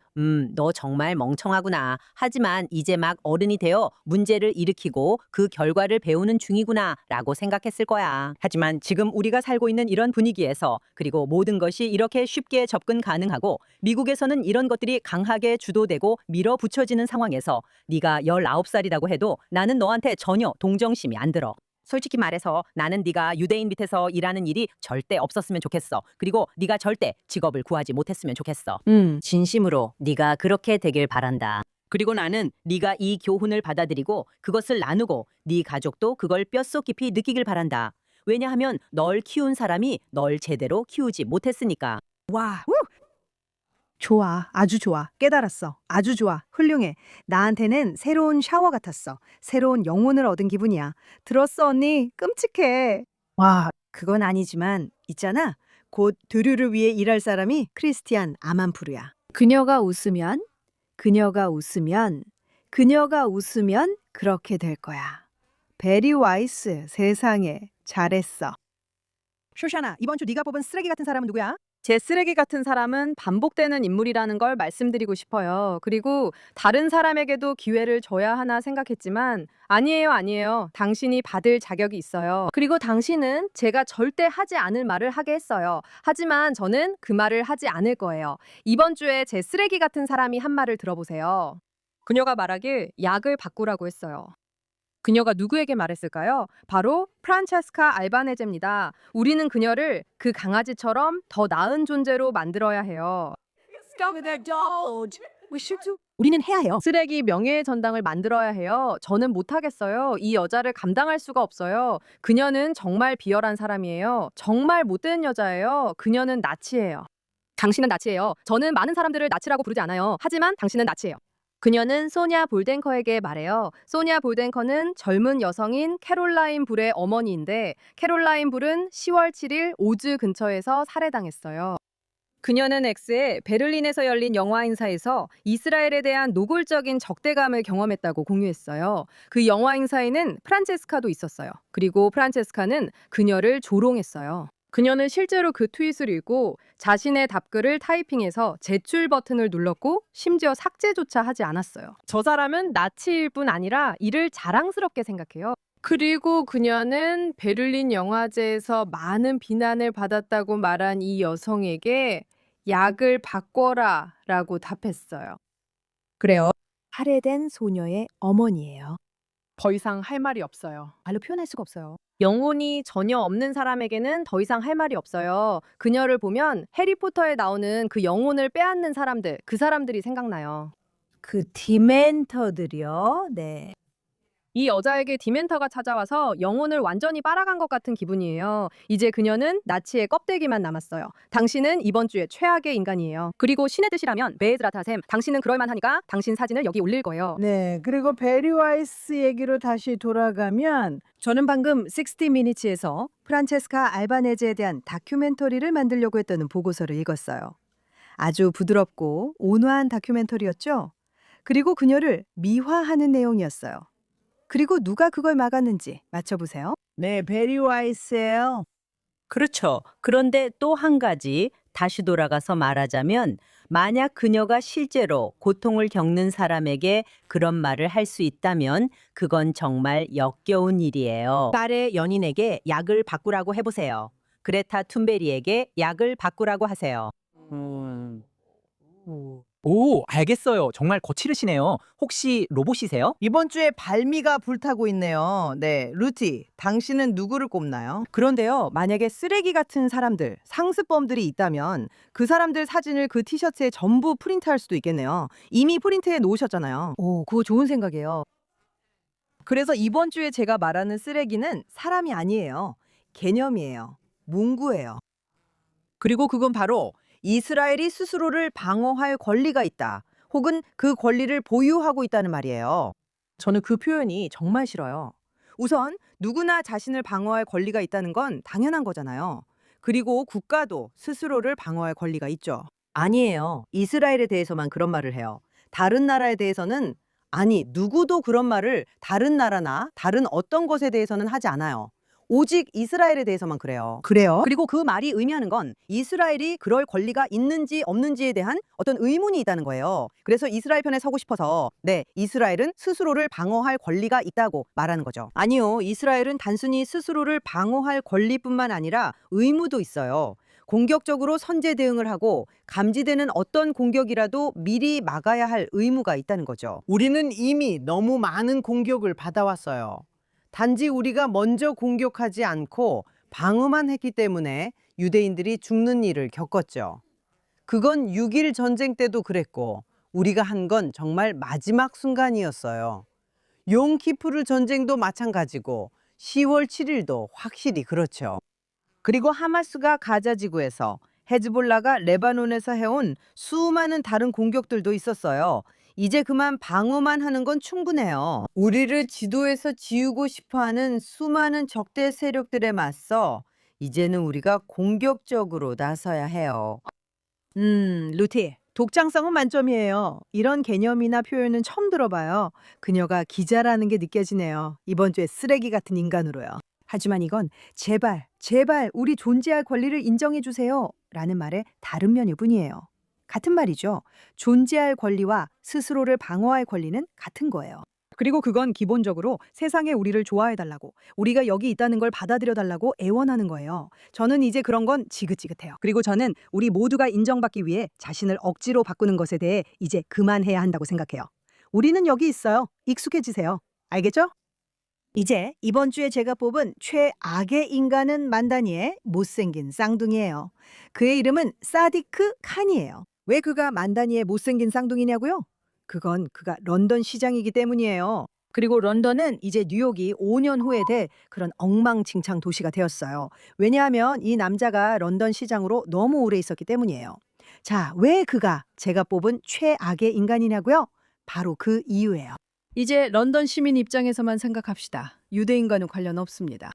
J: 너 정말 멍청하구나. 하지만 이제 막 어른이 되어 문제를 일으키고 그 결과를 배우는 중이구나 라고 생각했을 거야. 하지만 지금 우리가 살고 있는 이런 분위기에서 그리고 모든 것이 이렇게 쉽게 접근 가능하고 미국에서는 이런 것들이 강하게 주도되고 밀어붙여지는 상황에서 네가 19살이라고 해도 나는 너한테 전혀 동정심이 안 들어. 솔직히 말해서 나는 네가 유대인 밑에서 일하는 일이 절대 없었으면 좋겠어. 그리고 네가 절대 직업을 구하지 못했으면 좋겠어. 진심으로 네가 그렇게 되길 바란다. 그리고 나는 네가 이 교훈을 받아들이고 그것을 나누고 네 가족도 그걸 뼛속 깊이 느끼길 바란다. 왜냐하면 널 키운 사람이 널 제대로 키우지 못했으니까.
A: 와, 좋아. 아주 좋아. 깨달았어. 아주 좋아. 훌륭해. 나한테는 새로운 샤워 같았어. 새로운 영혼을 얻은 기분이야. 들었어, 언니? 끔찍해. 와, 그건 아니지만 있잖아. 곧 드류를 위해 일할 사람이 크리스티안 아만푸르야. 그녀가 웃으면 그렇게 될 거야. 베리 와이스, 세상에 잘했어. 쇼샤나, 이번 주 네가 뽑은 쓰레기 같은 사람은 누구야?
I: 제 쓰레기 같은 사람은 반복되는 인물이라는 걸 말씀드리고 싶어요. 그리고 다른 사람에게도 기회를 줘야 하나 생각했지만 아니에요. 당신이 받을 자격이 있어요. 그리고 당신은 제가 절대 하지 않을 말을 하게 했어요. 하지만 저는 그 말을 하지 않을 거예요. 이번 주에 제 쓰레기 같은 사람이 한 말을 들어보세요. 그녀가 말하길 약을 바꾸라고 했어요. 그녀가 누구에게 말했을까요? 바로 프란체스카 알바네제입니다. 우리는 그녀를 그 강아지처럼 더 나은 존재로 만들어야 해요.
A: 우리는 해야 해요.
I: 쓰레기 명예의 전당을 만들어야 해요. 저는 못하겠어요. 이 여자를 감당할 수가 없어요. 그녀는 정말 비열한 사람이에요. 정말 못된 여자예요. 그녀는 나치예요. 당신은 나치예요. 저는 많은 사람들을 나치라고 부르지 않아요. 하지만 당신은 나치예요. 그녀는 소냐 볼덴커에게 말해요. 소냐 볼덴커는 젊은 여성인 캐롤라인 불의 어머니인데 캐롤라인 불은 10월 7일 오즈 근처에서 살해당했어요. 그녀는 X에 베를린에서 열린 영화 행사에서 이스라엘에 대한 노골적인 적대감을 경험했다고 공유했어요. 그 영화 행사에는 프란체스카도 있었어요. 그리고 프란체스카는 그녀를 조롱했어요. 그녀는 실제로 그 트윗을 읽고 자신의 답글을 타이핑해서 제출 버튼을 눌렀고 심지어 삭제조차 하지 않았어요. 저 사람은 나치일 뿐 아니라 이를 자랑스럽게 생각해요. 그리고 그녀는 베를린 영화제에서 많은 비난을 받았다고 말한 이 여성에게 약을 바꿔라 라고 답했어요.
A: 그래요. 살해된 소녀의 어머니예요.
I: 더 이상 할 말이 없어요.
A: 말로 표현할 수가 없어요.
I: 영혼이 전혀 없는 사람에게는 더 이상 할 말이 없어요. 그녀를 보면 해리포터에 나오는 그 영혼을 빼앗는 사람들, 그 사람들이 생각나요.
A: 그 디멘터들이요. 네.
I: 이 여자에게 디멘터가 찾아와서 영혼을 완전히 빨아간 것 같은 기분이에요. 이제 그녀는 나치의 껍데기만 남았어요. 당신은 이번 주에 최악의 인간이에요. 그리고 신의 뜻이라면 베에즈라타셈, 당신은 그럴만하니까 당신 사진을 여기 올릴 거예요.
A: 네, 그리고 베리 와이스 얘기로 다시 돌아가면 저는 방금 60미니츠에서 프란체스카 알바네즈에 대한 다큐멘터리를 만들려고 했다는 보고서를 읽었어요. 아주 부드럽고 온화한 다큐멘터리였죠. 그리고 그녀를 미화하는 내용이었어요. 그리고 누가 그걸 막았는지 맞춰보세요. 네, 베리 와이스예요.
J: 그렇죠. 그런데 또 한 가지 다시 돌아가서 말하자면 만약 그녀가 실제로 고통을 겪는 사람에게 그런 말을 할 수 있다면 그건 정말 역겨운 일이에요. 딸의 연인에게 약을 바꾸라고 해보세요. 그레타 툰베리에게 약을 바꾸라고 하세요.
K: 오, 알겠어요. 정말 거칠으시네요. 혹시 로봇이세요?
A: 이번 주에 발미가 불타고 있네요. 네, 루티, 당신은 누구를 꼽나요?
J: 그런데요, 만약에 쓰레기 같은 사람들, 상습범들이 있다면 그 사람들 사진을 그 티셔츠에 전부 프린트할 수도 있겠네요. 이미 프린트해 놓으셨잖아요.
A: 오, 그거 좋은 생각이에요.
J: 그래서 이번 주에 제가 말하는 쓰레기는 사람이 아니에요. 개념이에요. 문구예요. 그리고 그건 바로 이스라엘이 스스로를 방어할 권리가 있다. 혹은 그 권리를 보유하고 있다는 말이에요. 저는 그 표현이 정말 싫어요. 우선 누구나 자신을 방어할 권리가 있다는 건 당연한 거잖아요. 그리고 국가도 스스로를 방어할 권리가 있죠. 아니에요. 이스라엘에 대해서만 그런 말을 해요. 다른 나라에 대해서는 아니, 누구도 그런 말을 다른 나라나 다른 어떤 것에 대해서는 하지 않아요. 오직 이스라엘에 대해서만 그래요.
A: 그래요?
J: 그리고 그 말이 의미하는 건 이스라엘이 그럴 권리가 있는지 없는지에 대한 어떤 의문이 있다는 거예요. 그래서 이스라엘 편에 서고 싶어서 네, 이스라엘은 스스로를 방어할 권리가 있다고 말하는 거죠. 아니요, 이스라엘은 단순히 스스로를 방어할 권리뿐만 아니라 의무도 있어요. 공격적으로 선제 대응을 하고 감지되는 어떤 공격이라도 미리 막아야 할 의무가 있다는 거죠.
A: 우리는 이미 너무 많은 공격을 받아왔어요. 단지 우리가 먼저 공격하지 않고 방어만 했기 때문에 유대인들이 죽는 일을 겪었죠. 그건 6.1 전쟁 때도 그랬고 우리가 한 건 정말 마지막 순간이었어요. 용키푸르 전쟁도 마찬가지고 10월 7일도 확실히 그렇죠. 그리고 하마스가 가자 지구에서, 헤즈볼라가 레바논에서 해온 수많은 다른 공격들도 있었어요. 이제 그만 방어만 하는 건 충분해요. 우리를 지도에서 지우고 싶어하는 수많은 적대 세력들에 맞서 이제는 우리가 공격적으로 나서야 해요. 루티, 독창성은 만점이에요. 이런 개념이나 표현은 처음 들어봐요. 그녀가 기자라는 게 느껴지네요. 이번 주에 쓰레기 같은 인간으로요. 하지만 이건 제발, 제발 우리 존재할 권리를 인정해 주세요 라는 말의 다른 면일 뿐이에요. 같은 말이죠. 존재할 권리와 스스로를 방어할 권리는 같은 거예요. 그리고 그건 기본적으로 세상에 우리를 좋아해달라고, 우리가 여기 있다는 걸 받아들여달라고 애원하는 거예요. 저는 이제 그런 건 지긋지긋해요. 그리고 저는 우리 모두가 인정받기 위해 자신을 억지로 바꾸는 것에 대해 이제 그만해야 한다고 생각해요. 우리는 여기 있어요. 익숙해지세요. 알겠죠? 이제 이번 주에 제가 뽑은 최악의 인간은 만다니의 못생긴 쌍둥이에요. 그의 이름은 사디크 칸이에요. 왜 그가 만다니의 못생긴 쌍둥이냐고요? 그건 그가 런던 시장이기 때문이에요. 그리고 런던은 이제 뉴욕이 5년 후에 돼 그런 엉망진창 도시가 되었어요. 왜냐하면 이 남자가 런던 시장으로 너무 오래 있었기 때문이에요. 자, 왜 그가 제가 뽑은 최악의 인간이냐고요? 바로 그 이유예요. 이제 런던 시민 입장에서만 생각합시다. 유대인과는 관련 없습니다.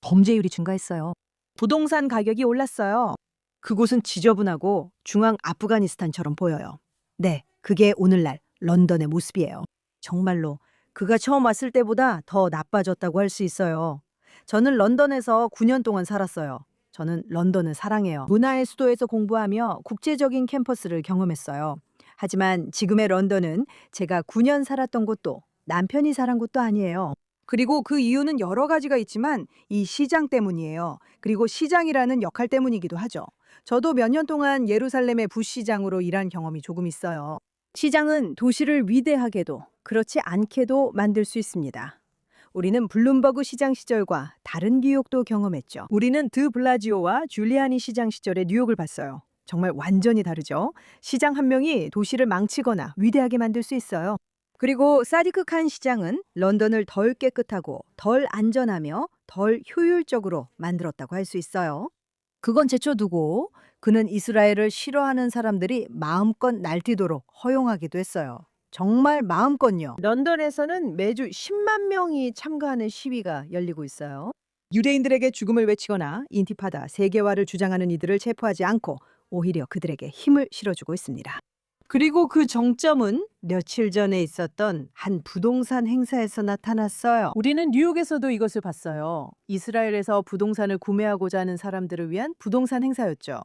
A: 범죄율이 증가했어요. 부동산 가격이 올랐어요. 그곳은 지저분하고 중앙 아프가니스탄처럼 보여요. 네, 그게 오늘날 런던의 모습이에요. 정말로 그가 처음 왔을 때보다 더 나빠졌다고 할 수 있어요. 저는 런던에서 9년 동안 살았어요. 저는 런던을 사랑해요. 문화의 수도에서 공부하며 국제적인 캠퍼스를 경험했어요. 하지만 지금의 런던은 제가 9년 살았던 곳도 남편이 살은 곳도 아니에요. 그리고 그 이유는 여러 가지가 있지만 이 시장 때문이에요. 그리고 시장이라는 역할 때문이기도 하죠. 저도 몇 년 동안 예루살렘의 부시장으로 일한 경험이 조금 있어요. 시장은 도시를 위대하게도 그렇지 않게도 만들 수 있습니다. 우리는 블룸버그 시장 시절과 다른 뉴욕도 경험했죠. 우리는 드 블라지오와 줄리아니 시장 시절의 뉴욕을 봤어요. 정말 완전히 다르죠. 시장 한 명이 도시를 망치거나 위대하게 만들 수 있어요. 그리고 사디크 칸 시장은 런던을 덜 깨끗하고 덜 안전하며 덜 효율적으로 만들었다고 할 수 있어요. 그건 제쳐두고 그는 이스라엘을 싫어하는 사람들이 마음껏 날뛰도록 허용하기도 했어요. 정말 마음껏요. 런던에서는 매주 10만 명이 참가하는 시위가 열리고 있어요. 유대인들에게 죽음을 외치거나 인티파다, 세계화를 주장하는 이들을 체포하지 않고 오히려 그들에게 힘을 실어주고 있습니다. 그리고 그 정점은 며칠 전에 있었던 한 부동산 행사에서 나타났어요. 우리는 뉴욕에서도 이것을 봤어요. 이스라엘에서 부동산을 구매하고자 하는 사람들을 위한 부동산 행사였죠.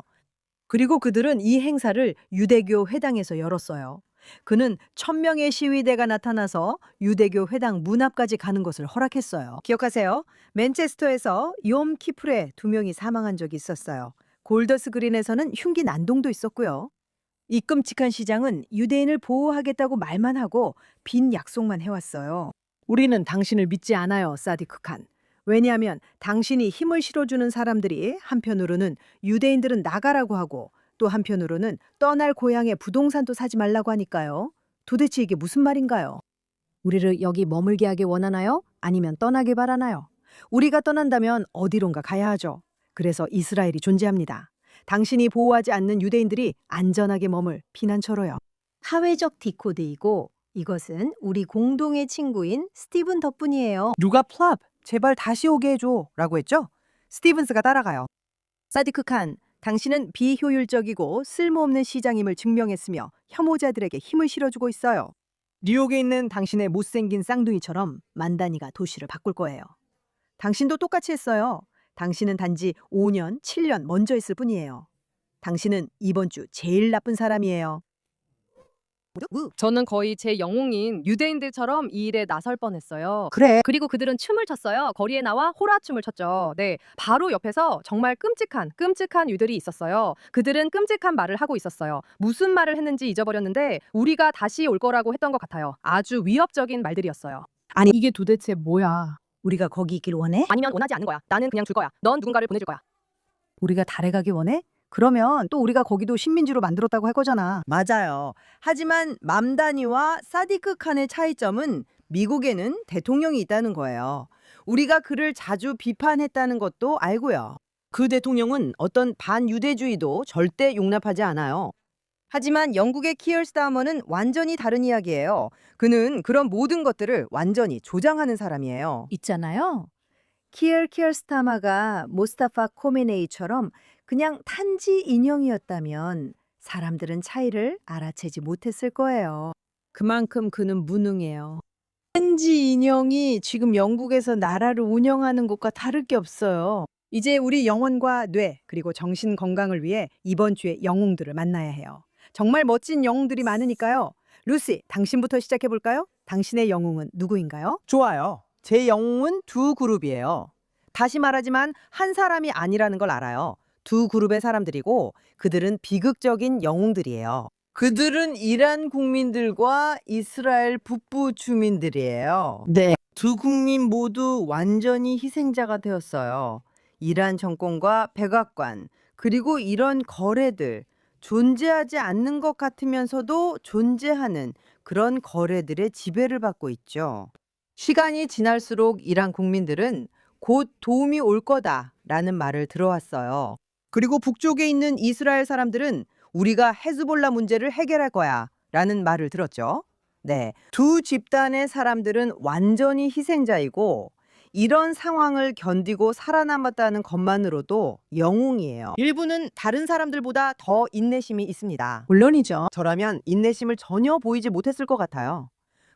A: 그리고 그들은 이 행사를 유대교 회당에서 열었어요. 그는 1000명의 시위대가 나타나서 유대교 회당 문 앞까지 가는 것을 허락했어요. 기억하세요? 맨체스터에서 욤 키프레 2명이 사망한 적이 있었어요. 골더스 그린에서는 흉기 난동도 있었고요. 이 끔찍한 시장은 유대인을 보호하겠다고 말만 하고 빈 약속만 해왔어요. 우리는 당신을 믿지 않아요, 사디크 칸. 왜냐하면 당신이 힘을 실어주는 사람들이 한편으로는 유대인들은 나가라고 하고 또 한편으로는 떠날 고향에 부동산도 사지 말라고 하니까요. 도대체 이게 무슨 말인가요? 우리를 여기 머물게 하길 원하나요? 아니면 떠나길 바라나요? 우리가 떠난다면 어디론가 가야 하죠. 그래서 이스라엘이 존재합니다. 당신이 보호하지 않는 유대인들이 안전하게 머물 피난처로요. 사회적 디코드이고 이것은 우리 공동의 친구인 스티븐 덕분이에요. 누가 플랍, 제발 다시 오게 해줘 라고 했죠? 스티븐스가 따라가요. 사디크 칸, 당신은 비효율적이고 쓸모없는 시장임을 증명했으며 혐오자들에게 힘을 실어주고 있어요. 뉴욕에 있는 당신의 못생긴 쌍둥이처럼 만다니가 도시를 바꿀 거예요. 당신도 똑같이 했어요. 당신은 단지 5년, 7년 먼저 했을 뿐이에요. 당신은 이번 주 제일 나쁜 사람이에요.
I: 저는 거의 제 영웅인 유대인들처럼 이 일에 나설 뻔했어요.
A: 그래.
I: 그리고 그들은 춤을 췄어요. 거리에 나와 호라춤을 췄죠. 네, 바로 옆에서 정말 끔찍한 유들이 있었어요. 그들은 끔찍한 말을 하고 있었어요. 무슨 말을 했는지 잊어버렸는데 우리가 다시 올 거라고 했던 것 같아요. 아주 위협적인 말들이었어요.
A: 아니 이게 도대체 뭐야? 우리가 거기 있길 원해?
I: 아니면 원하지 않는 거야. 나는 그냥 줄 거야. 넌 누군가를 보내줄 거야.
A: 우리가 달에 가기 원해? 그러면 또 우리가 거기도 식민지로 만들었다고 할 거잖아. 맞아요. 하지만 맘다니와 사디크 칸의 차이점은 미국에는 대통령이 있다는 거예요. 우리가 그를 자주 비판했다는 것도 알고요. 그 대통령은 어떤 반유대주의도 절대 용납하지 않아요. 하지만 영국의 키어 스타머는 완전히 다른 이야기예요. 그는 그런 모든 것들을 완전히 조장하는 사람이에요. 있잖아요. 키어 스타마가 모스타파 코메네이처럼 그냥 탄지 인형이었다면 사람들은 차이를 알아채지 못했을 거예요. 그만큼 그는 무능해요. 탄지 인형이 지금 영국에서 나라를 운영하는 것과 다를 게 없어요. 이제 우리 영혼과 뇌 그리고 정신 건강을 위해 이번 주에 영웅들을 만나야 해요. 정말 멋진 영웅들이 많으니까요. 루시, 당신부터 시작해볼까요? 당신의 영웅은 누구인가요? 좋아요. 제 영웅은 두 그룹이에요. 다시 말하지만 한 사람이 아니라는 걸 알아요. 두 그룹의 사람들이고 그들은 비극적인 영웅들이에요. 그들은 이란 국민들과 이스라엘 북부 주민들이에요. 네. 두 국민 모두 완전히 희생자가 되었어요. 이란 정권과 백악관, 그리고 이런 거래들, 존재하지 않는 것 같으면서도 존재하는 그런 거래들의 지배를 받고 있죠. 시간이 지날수록 이란 국민들은 곧 도움이 올 거다라는 말을 들어왔어요. 그리고 북쪽에 있는 이스라엘 사람들은 우리가 헤즈볼라 문제를 해결할 거야 라는 말을 들었죠. 네. 두 집단의 사람들은 완전히 희생자이고 이런 상황을 견디고 살아남았다는 것만으로도 영웅이에요. 일부는 다른 사람들보다 더 인내심이 있습니다. 물론이죠. 저라면 인내심을 전혀 보이지 못했을 것 같아요.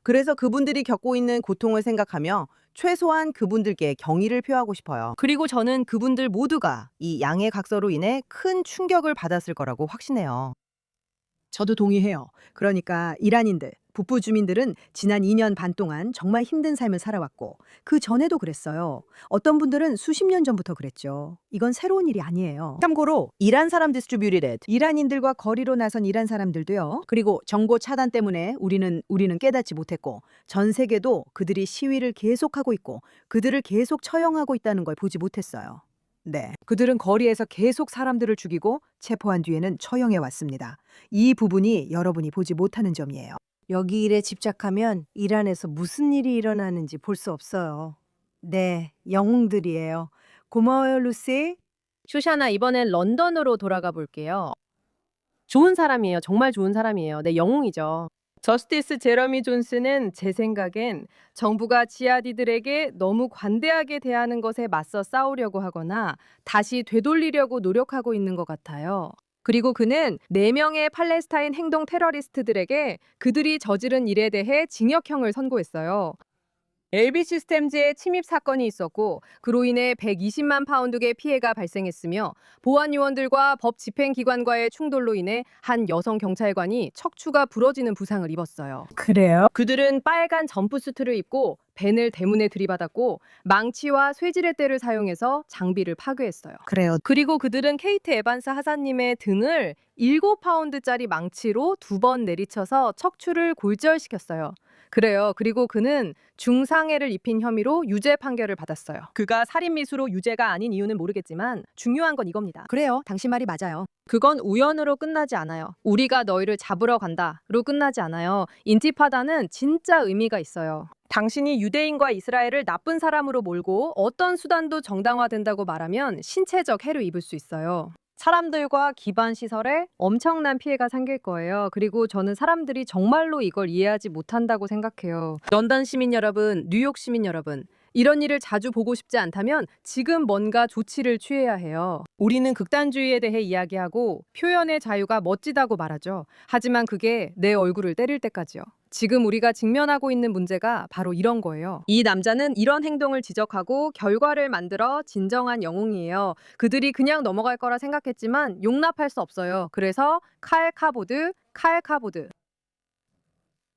A: 그래서 그분들이 겪고 있는 고통을 생각하며 최소한 그분들께 경의를 표하고 싶어요. 그리고 저는 그분들 모두가 이 양해 각서로 인해 큰 충격을 받았을 거라고 확신해요. 저도 동의해요. 그러니까 이란인들, 북부 주민들은 지난 2년 반 동안 정말 힘든 삶을 살아왔고 그 전에도 그랬어요. 어떤 분들은 수십 년 전부터 그랬죠. 이건 새로운 일이 아니에요. 참고로 이란 사람 디스트리뷰티드, 이란인들과 거리로 나선 이란 사람들도요. 그리고 정보 차단 때문에 우리는 깨닫지 못했고 전 세계도 그들이 시위를 계속하고 있고 그들을 계속 처형하고 있다는 걸 보지 못했어요. 네, 그들은 거리에서 계속 사람들을 죽이고 체포한 뒤에는 처형해 왔습니다. 이 부분이 여러분이 보지 못하는 점이에요. 여기 일에 집착하면 이란에서 무슨 일이 일어나는지 볼 수 없어요. 네, 영웅들이에요. 고마워요, 루시.
I: 슈샤나, 이번엔 런던으로 돌아가 볼게요. 좋은 사람이에요. 정말 좋은 사람이에요. 네, 영웅이죠. 저스티스 제러미 존슨은 제 생각엔 정부가 지하디들에게 너무 관대하게 대하는 것에 맞서 싸우려고 하거나 다시 되돌리려고 노력하고 있는 것 같아요. 그리고 그는 4명의 팔레스타인 행동 테러리스트들에게 그들이 저지른 일에 대해 징역형을 선고했어요. LB 시스템즈의 침입 사건이 있었고 그로 인해 120만 파운드의 피해가 발생했으며 보안 요원들과 법 집행기관과의 충돌로 인해 한 여성 경찰관이 척추가 부러지는 부상을 입었어요.
A: 그래요?
I: 그들은 빨간 점프수트를 입고 벤을 대문에 들이받았고 망치와 쇠지렛대를 사용해서 장비를 파괴했어요.
A: 그래요.
I: 그리고 그들은 케이트 에반스 하사님의 등을 7파운드짜리 망치로 2번 내리쳐서 척추를 골절시켰어요. 그래요. 그리고 그는 중상해를 입힌 혐의로 유죄 판결을 받았어요. 그가 살인미수로 유죄가 아닌 이유는 모르겠지만 중요한 건 이겁니다.
A: 그래요. 당신 말이 맞아요.
I: 그건 우연으로 끝나지 않아요. 우리가 너희를 잡으러 간다로 끝나지 않아요. 인티파다는 진짜 의미가 있어요. 당신이 유대인과 이스라엘을 나쁜 사람으로 몰고 어떤 수단도 정당화된다고 말하면 신체적 해를 입을 수 있어요. 사람들과 기반 시설에 엄청난 피해가 생길 거예요. 그리고 저는 사람들이 정말로 이걸 이해하지 못한다고 생각해요. 런던 시민 여러분, 뉴욕 시민 여러분, 이런 일을 자주 보고 싶지 않다면 지금 뭔가 조치를 취해야 해요. 우리는 극단주의에 대해 이야기하고 표현의 자유가 멋지다고 말하죠. 하지만 그게 내 얼굴을 때릴 때까지요. 지금 우리가 직면하고 있는 문제가 바로 이런 거예요. 이 남자는 이런 행동을 지적하고 결과를 만들어 진정한 영웅이에요. 그들이 그냥 넘어갈 거라 생각했지만 용납할 수 없어요. 그래서 칼 카보드.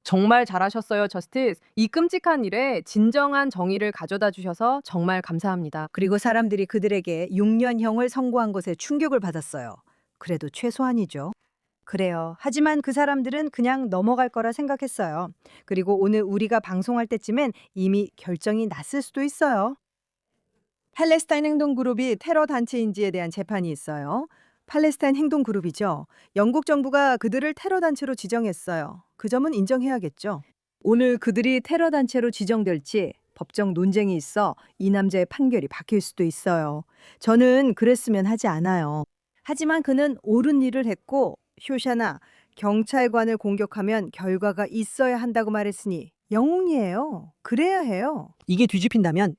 I: 정말 잘하셨어요, 저스티스. 이 끔찍한 일에 진정한 정의를 가져다 주셔서 정말 감사합니다.
A: 그리고 사람들이 그들에게 6년형을 선고한 것에 충격을 받았어요. 그래도 최소한이죠. 그래요. 하지만 그 사람들은 그냥 넘어갈 거라 생각했어요. 그리고 오늘 우리가 방송할 때쯤엔 이미 결정이 났을 수도 있어요. 팔레스타인 행동그룹이 테러 단체인지에 대한 재판이 있어요. 팔레스타인 행동그룹이죠. 영국 정부가 그들을 테러 단체로 지정했어요. 그 점은 인정해야겠죠. 오늘 그들이 테러 단체로 지정될지 법정 논쟁이 있어 이 남자의 판결이 바뀔 수도 있어요. 저는 그랬으면 하지 않아요. 하지만 그는 옳은 일을 했고 쇼샤나, 경찰관을 공격하면 결과가 있어야 한다고 말했으니 영웅이에요. 그래야 해요. 이게 뒤집힌다면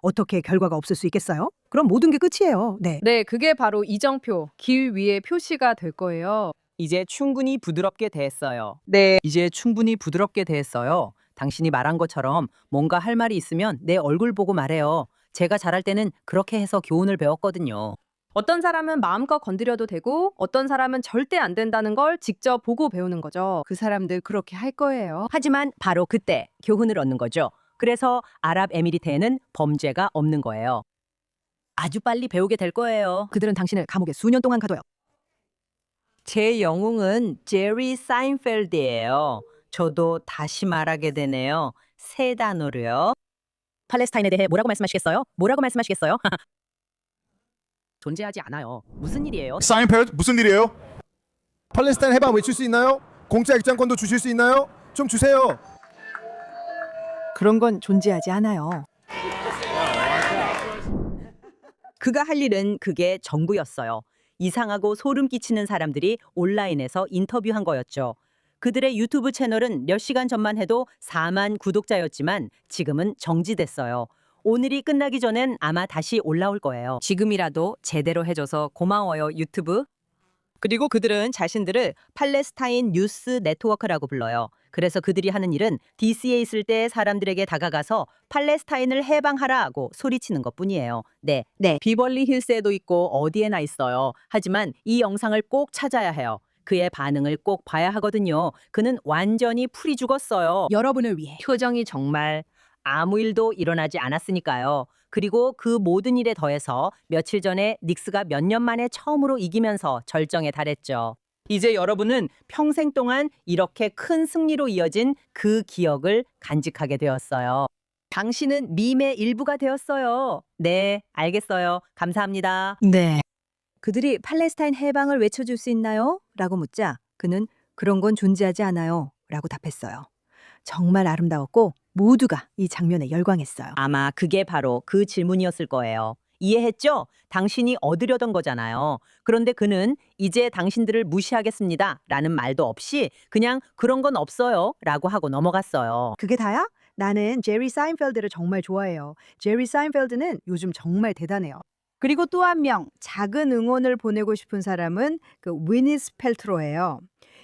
A: 어떻게 결과가 없을 수 있겠어요? 그럼 모든 게 끝이에요.
I: 네, 그게 바로 이정표, 길 위에 표시가 될 거예요.
K: 이제 충분히 부드럽게 대했어요.
I: 네.
K: 이제 충분히 부드럽게 대했어요. 당신이 말한 것처럼 뭔가 할 말이 있으면 내 얼굴 보고 말해요. 제가 잘할 때는 그렇게 해서 교훈을 배웠거든요.
I: 어떤 사람은 마음껏 건드려도 되고 어떤 사람은 절대 안 된다는 걸 직접 보고 배우는 거죠.
A: 그 사람들 그렇게 할 거예요.
J: 하지만 바로 그때 교훈을 얻는 거죠. 그래서 아랍에미리트에는 범죄가 없는 거예요. 아주 빨리 배우게 될 거예요.
A: 그들은 당신을 감옥에 수년 동안 가둬요.
J: 제 영웅은 제리 사인펠드예요. 저도 다시 말하게 되네요. 세 단어로요. 팔레스타인에 대해 뭐라고 말씀하시겠어요? 존재하지 않아요. 무슨 일이에요?
L: 사인펠드 무슨 일이에요? 팔레스타인 해방 외칠 수 있나요? 공짜 입장권도 주실 수 있나요? 좀 주세요.
A: 그런 건 존재하지 않아요.
J: 그가 할 일은 그게 전부였어요. 이상하고 소름 끼치는 사람들이 온라인에서 인터뷰한 거였죠.
K: 그들의 유튜브 채널은 몇 시간 전만 해도 4만 구독자였지만 지금은 정지됐어요. 오늘이 끝나기 전엔 아마 다시 올라올 거예요.
J: 지금이라도 제대로 해줘서 고마워요, 유튜브. 그리고 그들은 자신들을 팔레스타인 뉴스 네트워크라고 불러요. 그래서 그들이 하는 일은 DC에 있을 때 사람들에게 다가가서 팔레스타인을 해방하라고 소리치는 것뿐이에요. 네, 비벌리 힐스에도 있고 어디에나 있어요. 하지만 이 영상을 꼭 찾아야 해요. 그의 반응을 꼭 봐야 하거든요. 그는 완전히 풀이 죽었어요.
A: 여러분을 위해.
J: 표정이 정말 아무 일도 일어나지 않았으니까요. 그리고 그 모든 일에 더해서 며칠 전에 닉스가 몇 년 만에 처음으로 이기면서 절정에 달했죠. 이제 여러분은 평생 동안 이렇게 큰 승리로 이어진 그 기억을 간직하게 되었어요. 당신은 밈의 일부가 되었어요. 네, 알겠어요. 감사합니다.
A: 네. 그들이 팔레스타인 해방을 외쳐줄 수 있나요? 라고 묻자 그는 그런 건 존재하지 않아요. 라고 답했어요. 정말 아름다웠고 모두가 이 장면에 열광했어요.
J: 아마 그게 바로 그 질문이었을 거예요. 이해했죠? 당신이 얻으려던 거잖아요. 그런데 그는 이제 당신들을 무시하겠습니다. 라는 말도 없이 그냥 그런 건 없어요. 라고 하고 넘어갔어요.
A: 그게 다야? 나는 제리 사인펠드를 정말 좋아해요. 제리 사인펠드는 요즘 정말 대단해요. 그리고 또 한 명 작은 응원을 보내고 싶은 사람은 그 위니스 펠트로예요.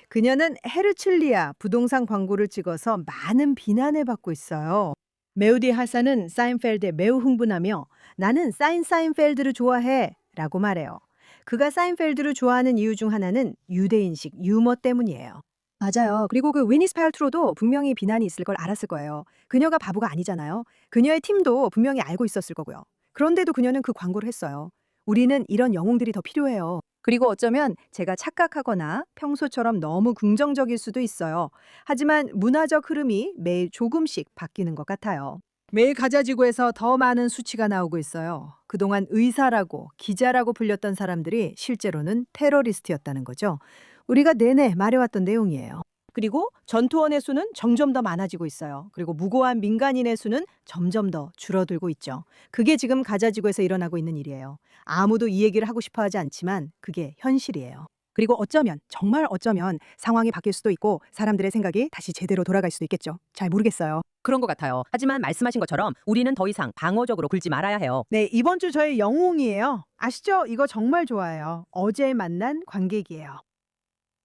A: 그녀는 헤르칠리아 부동산 광고를 찍어서 많은 비난을 받고 있어요. 메우디 하사는 사인펠드에 매우 흥분하며 나는 사인펠드를 좋아해 라고 말해요. 그가 사인펠드를 좋아하는 이유 중 하나는 유대인식 유머 때문이에요. 맞아요. 그리고 그 위니스 펠트로도 분명히 비난이 있을 걸 알았을 거예요. 그녀가 바보가 아니잖아요. 그녀의 팀도 분명히 알고 있었을 거고요. 그런데도 그녀는 그 광고를 했어요. 우리는 이런 영웅들이 더 필요해요. 그리고 어쩌면 제가 착각하거나 평소처럼 너무 긍정적일 수도 있어요. 하지만 문화적 흐름이 매일 조금씩 바뀌는 것 같아요. 매일 가자지구에서 더 많은 수치가 나오고 있어요. 그동안 의사라고 기자라고 불렸던 사람들이 실제로는 테러리스트였다는 거죠. 우리가 내내 말해왔던 내용이에요. 그리고 전투원의 수는 점점 더 많아지고 있어요. 그리고 무고한 민간인의 수는 점점 더 줄어들고 있죠. 그게 지금 가자지구에서 일어나고 있는 일이에요. 아무도 이 얘기를 하고 싶어 하지 않지만 그게 현실이에요. 그리고 어쩌면 정말 어쩌면 상황이 바뀔 수도 있고 사람들의 생각이 다시 제대로 돌아갈 수도 있겠죠. 잘 모르겠어요.
J: 그런 것 같아요. 하지만 말씀하신 것처럼 우리는 더 이상 방어적으로 굴지 말아야 해요.
A: 네, 이번 주 저의 영웅이에요. 아시죠? 이거 정말 좋아해요. 어제 만난 관객이에요.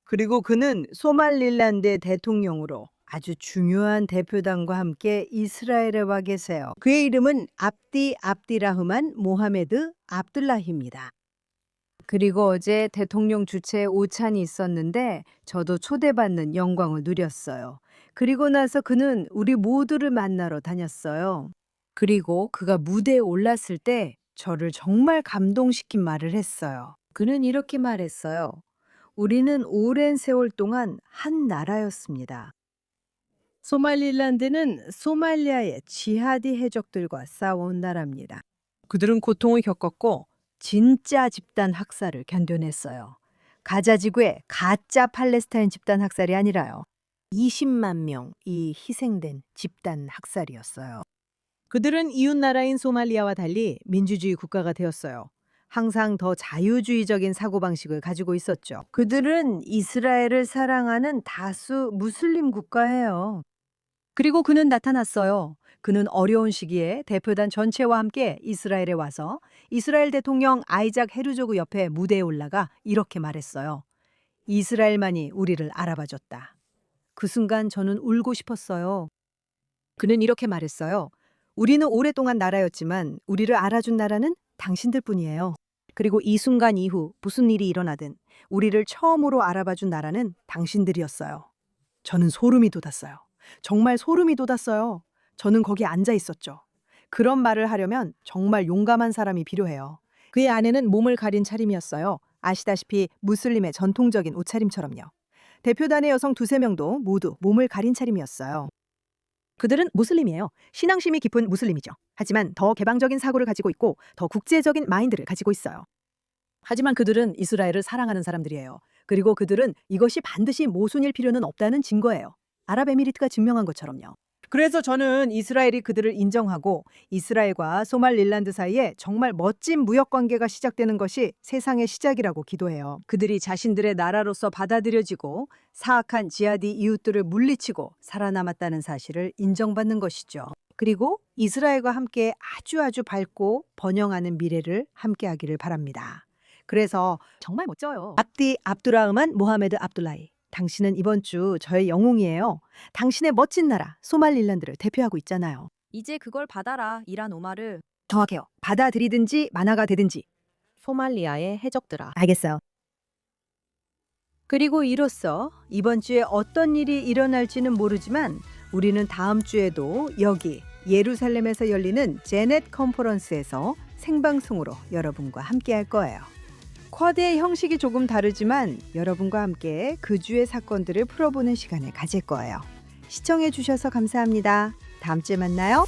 A: 그리고 그는 소말릴랜드 대통령으로 아주 중요한 대표단과 함께 이스라엘에 와 계세요. 그의 이름은 압디라흐만 모하메드 압둘라히입니다. 그리고 어제 대통령 주최 오찬이 있었는데 저도 초대받는 영광을 누렸어요. 그리고 나서 그는 우리 모두를 만나러 다녔어요. 그리고 그가 무대에 올랐을 때 저를 정말 감동시킨 말을 했어요. 그는 이렇게 말했어요. 우리는 오랜 세월 동안 한 나라였습니다. 소말릴랜드는 소말리아의 지하디 해적들과 싸워온 나라입니다. 그들은 고통을 겪었고 진짜 집단 학살을 견뎌냈어요. 가자 지구의 가짜 팔레스타인 집단 학살이 아니라요. 20만 명이 희생된 집단 학살이었어요. 그들은 이웃 나라인 소말리아와 달리 민주주의 국가가 되었어요. 항상 더 자유주의적인 사고방식을 가지고 있었죠. 그들은 이스라엘을 사랑하는 다수 무슬림 국가예요. 그리고 그는 나타났어요. 그는 어려운 시기에 대표단 전체와 함께 이스라엘에 와서 이스라엘 대통령 아이작 헤르조그 옆에 무대에 올라가 이렇게 말했어요. 이스라엘만이 우리를 알아봐줬다. 그 순간 저는 울고 싶었어요. 그는 이렇게 말했어요. 우리는 오랫동안 나라였지만 우리를 알아준 나라는 당신들뿐이에요. 그리고 이 순간 이후 무슨 일이 일어나든 우리를 처음으로 알아봐준 나라는 당신들이었어요. 저는 소름이 돋았어요. 정말 소름이 돋았어요. 저는 거기 앉아 있었죠. 그런 말을 하려면 정말 용감한 사람이 필요해요. 그의 아내는 몸을 가린 차림이었어요. 아시다시피 무슬림의 전통적인 옷차림처럼요. 대표단의 여성 2~3명도 모두 몸을 가린 차림이었어요. 그들은 무슬림이에요. 신앙심이 깊은 무슬림이죠. 하지만 더 개방적인 사고를 가지고 있고 더 국제적인 마인드를 가지고 있어요. 하지만 그들은 이스라엘을 사랑하는 사람들이에요. 그리고 그들은 이것이 반드시 모순일 필요는 없다는 증거예요. 아랍에미리트가 증명한 것처럼요. 그래서 저는 이스라엘이 그들을 인정하고 이스라엘과 소말릴란드 사이에 정말 멋진 무역 관계가 시작되는 것이 세상의 시작이라고 기도해요. 그들이 자신들의 나라로서 받아들여지고 사악한 지하디 이웃들을 물리치고 살아남았다는 사실을 인정받는 것이죠. 그리고 이스라엘과 함께 아주 밝고 번영하는 미래를 함께하기를 바랍니다. 그래서
I: 정말 멋져요.
A: 압디 압두라흐만 모하메드 압둘라히. 당신은 이번 주 저의 영웅이에요. 당신의 멋진 나라 소말릴란드를 대표하고 있잖아요.
J: 이제 그걸 받아라. 이란 오마르.
A: 정확해요. 받아들이든지 만화가 되든지.
J: 소말리아의 해적들아.
A: 알겠어요. 그리고 이로써 이번 주에 어떤 일이 일어날지는 모르지만 우리는 다음 주에도 여기 예루살렘에서 열리는 제넷 컨퍼런스에서 생방송으로 여러분과 함께 할 거예요. 쿼드의 형식이 조금 다르지만 여러분과 함께 그 주의 사건들을 풀어보는 시간을 가질 거예요. 시청해 주셔서 감사합니다. 다음 주에 만나요.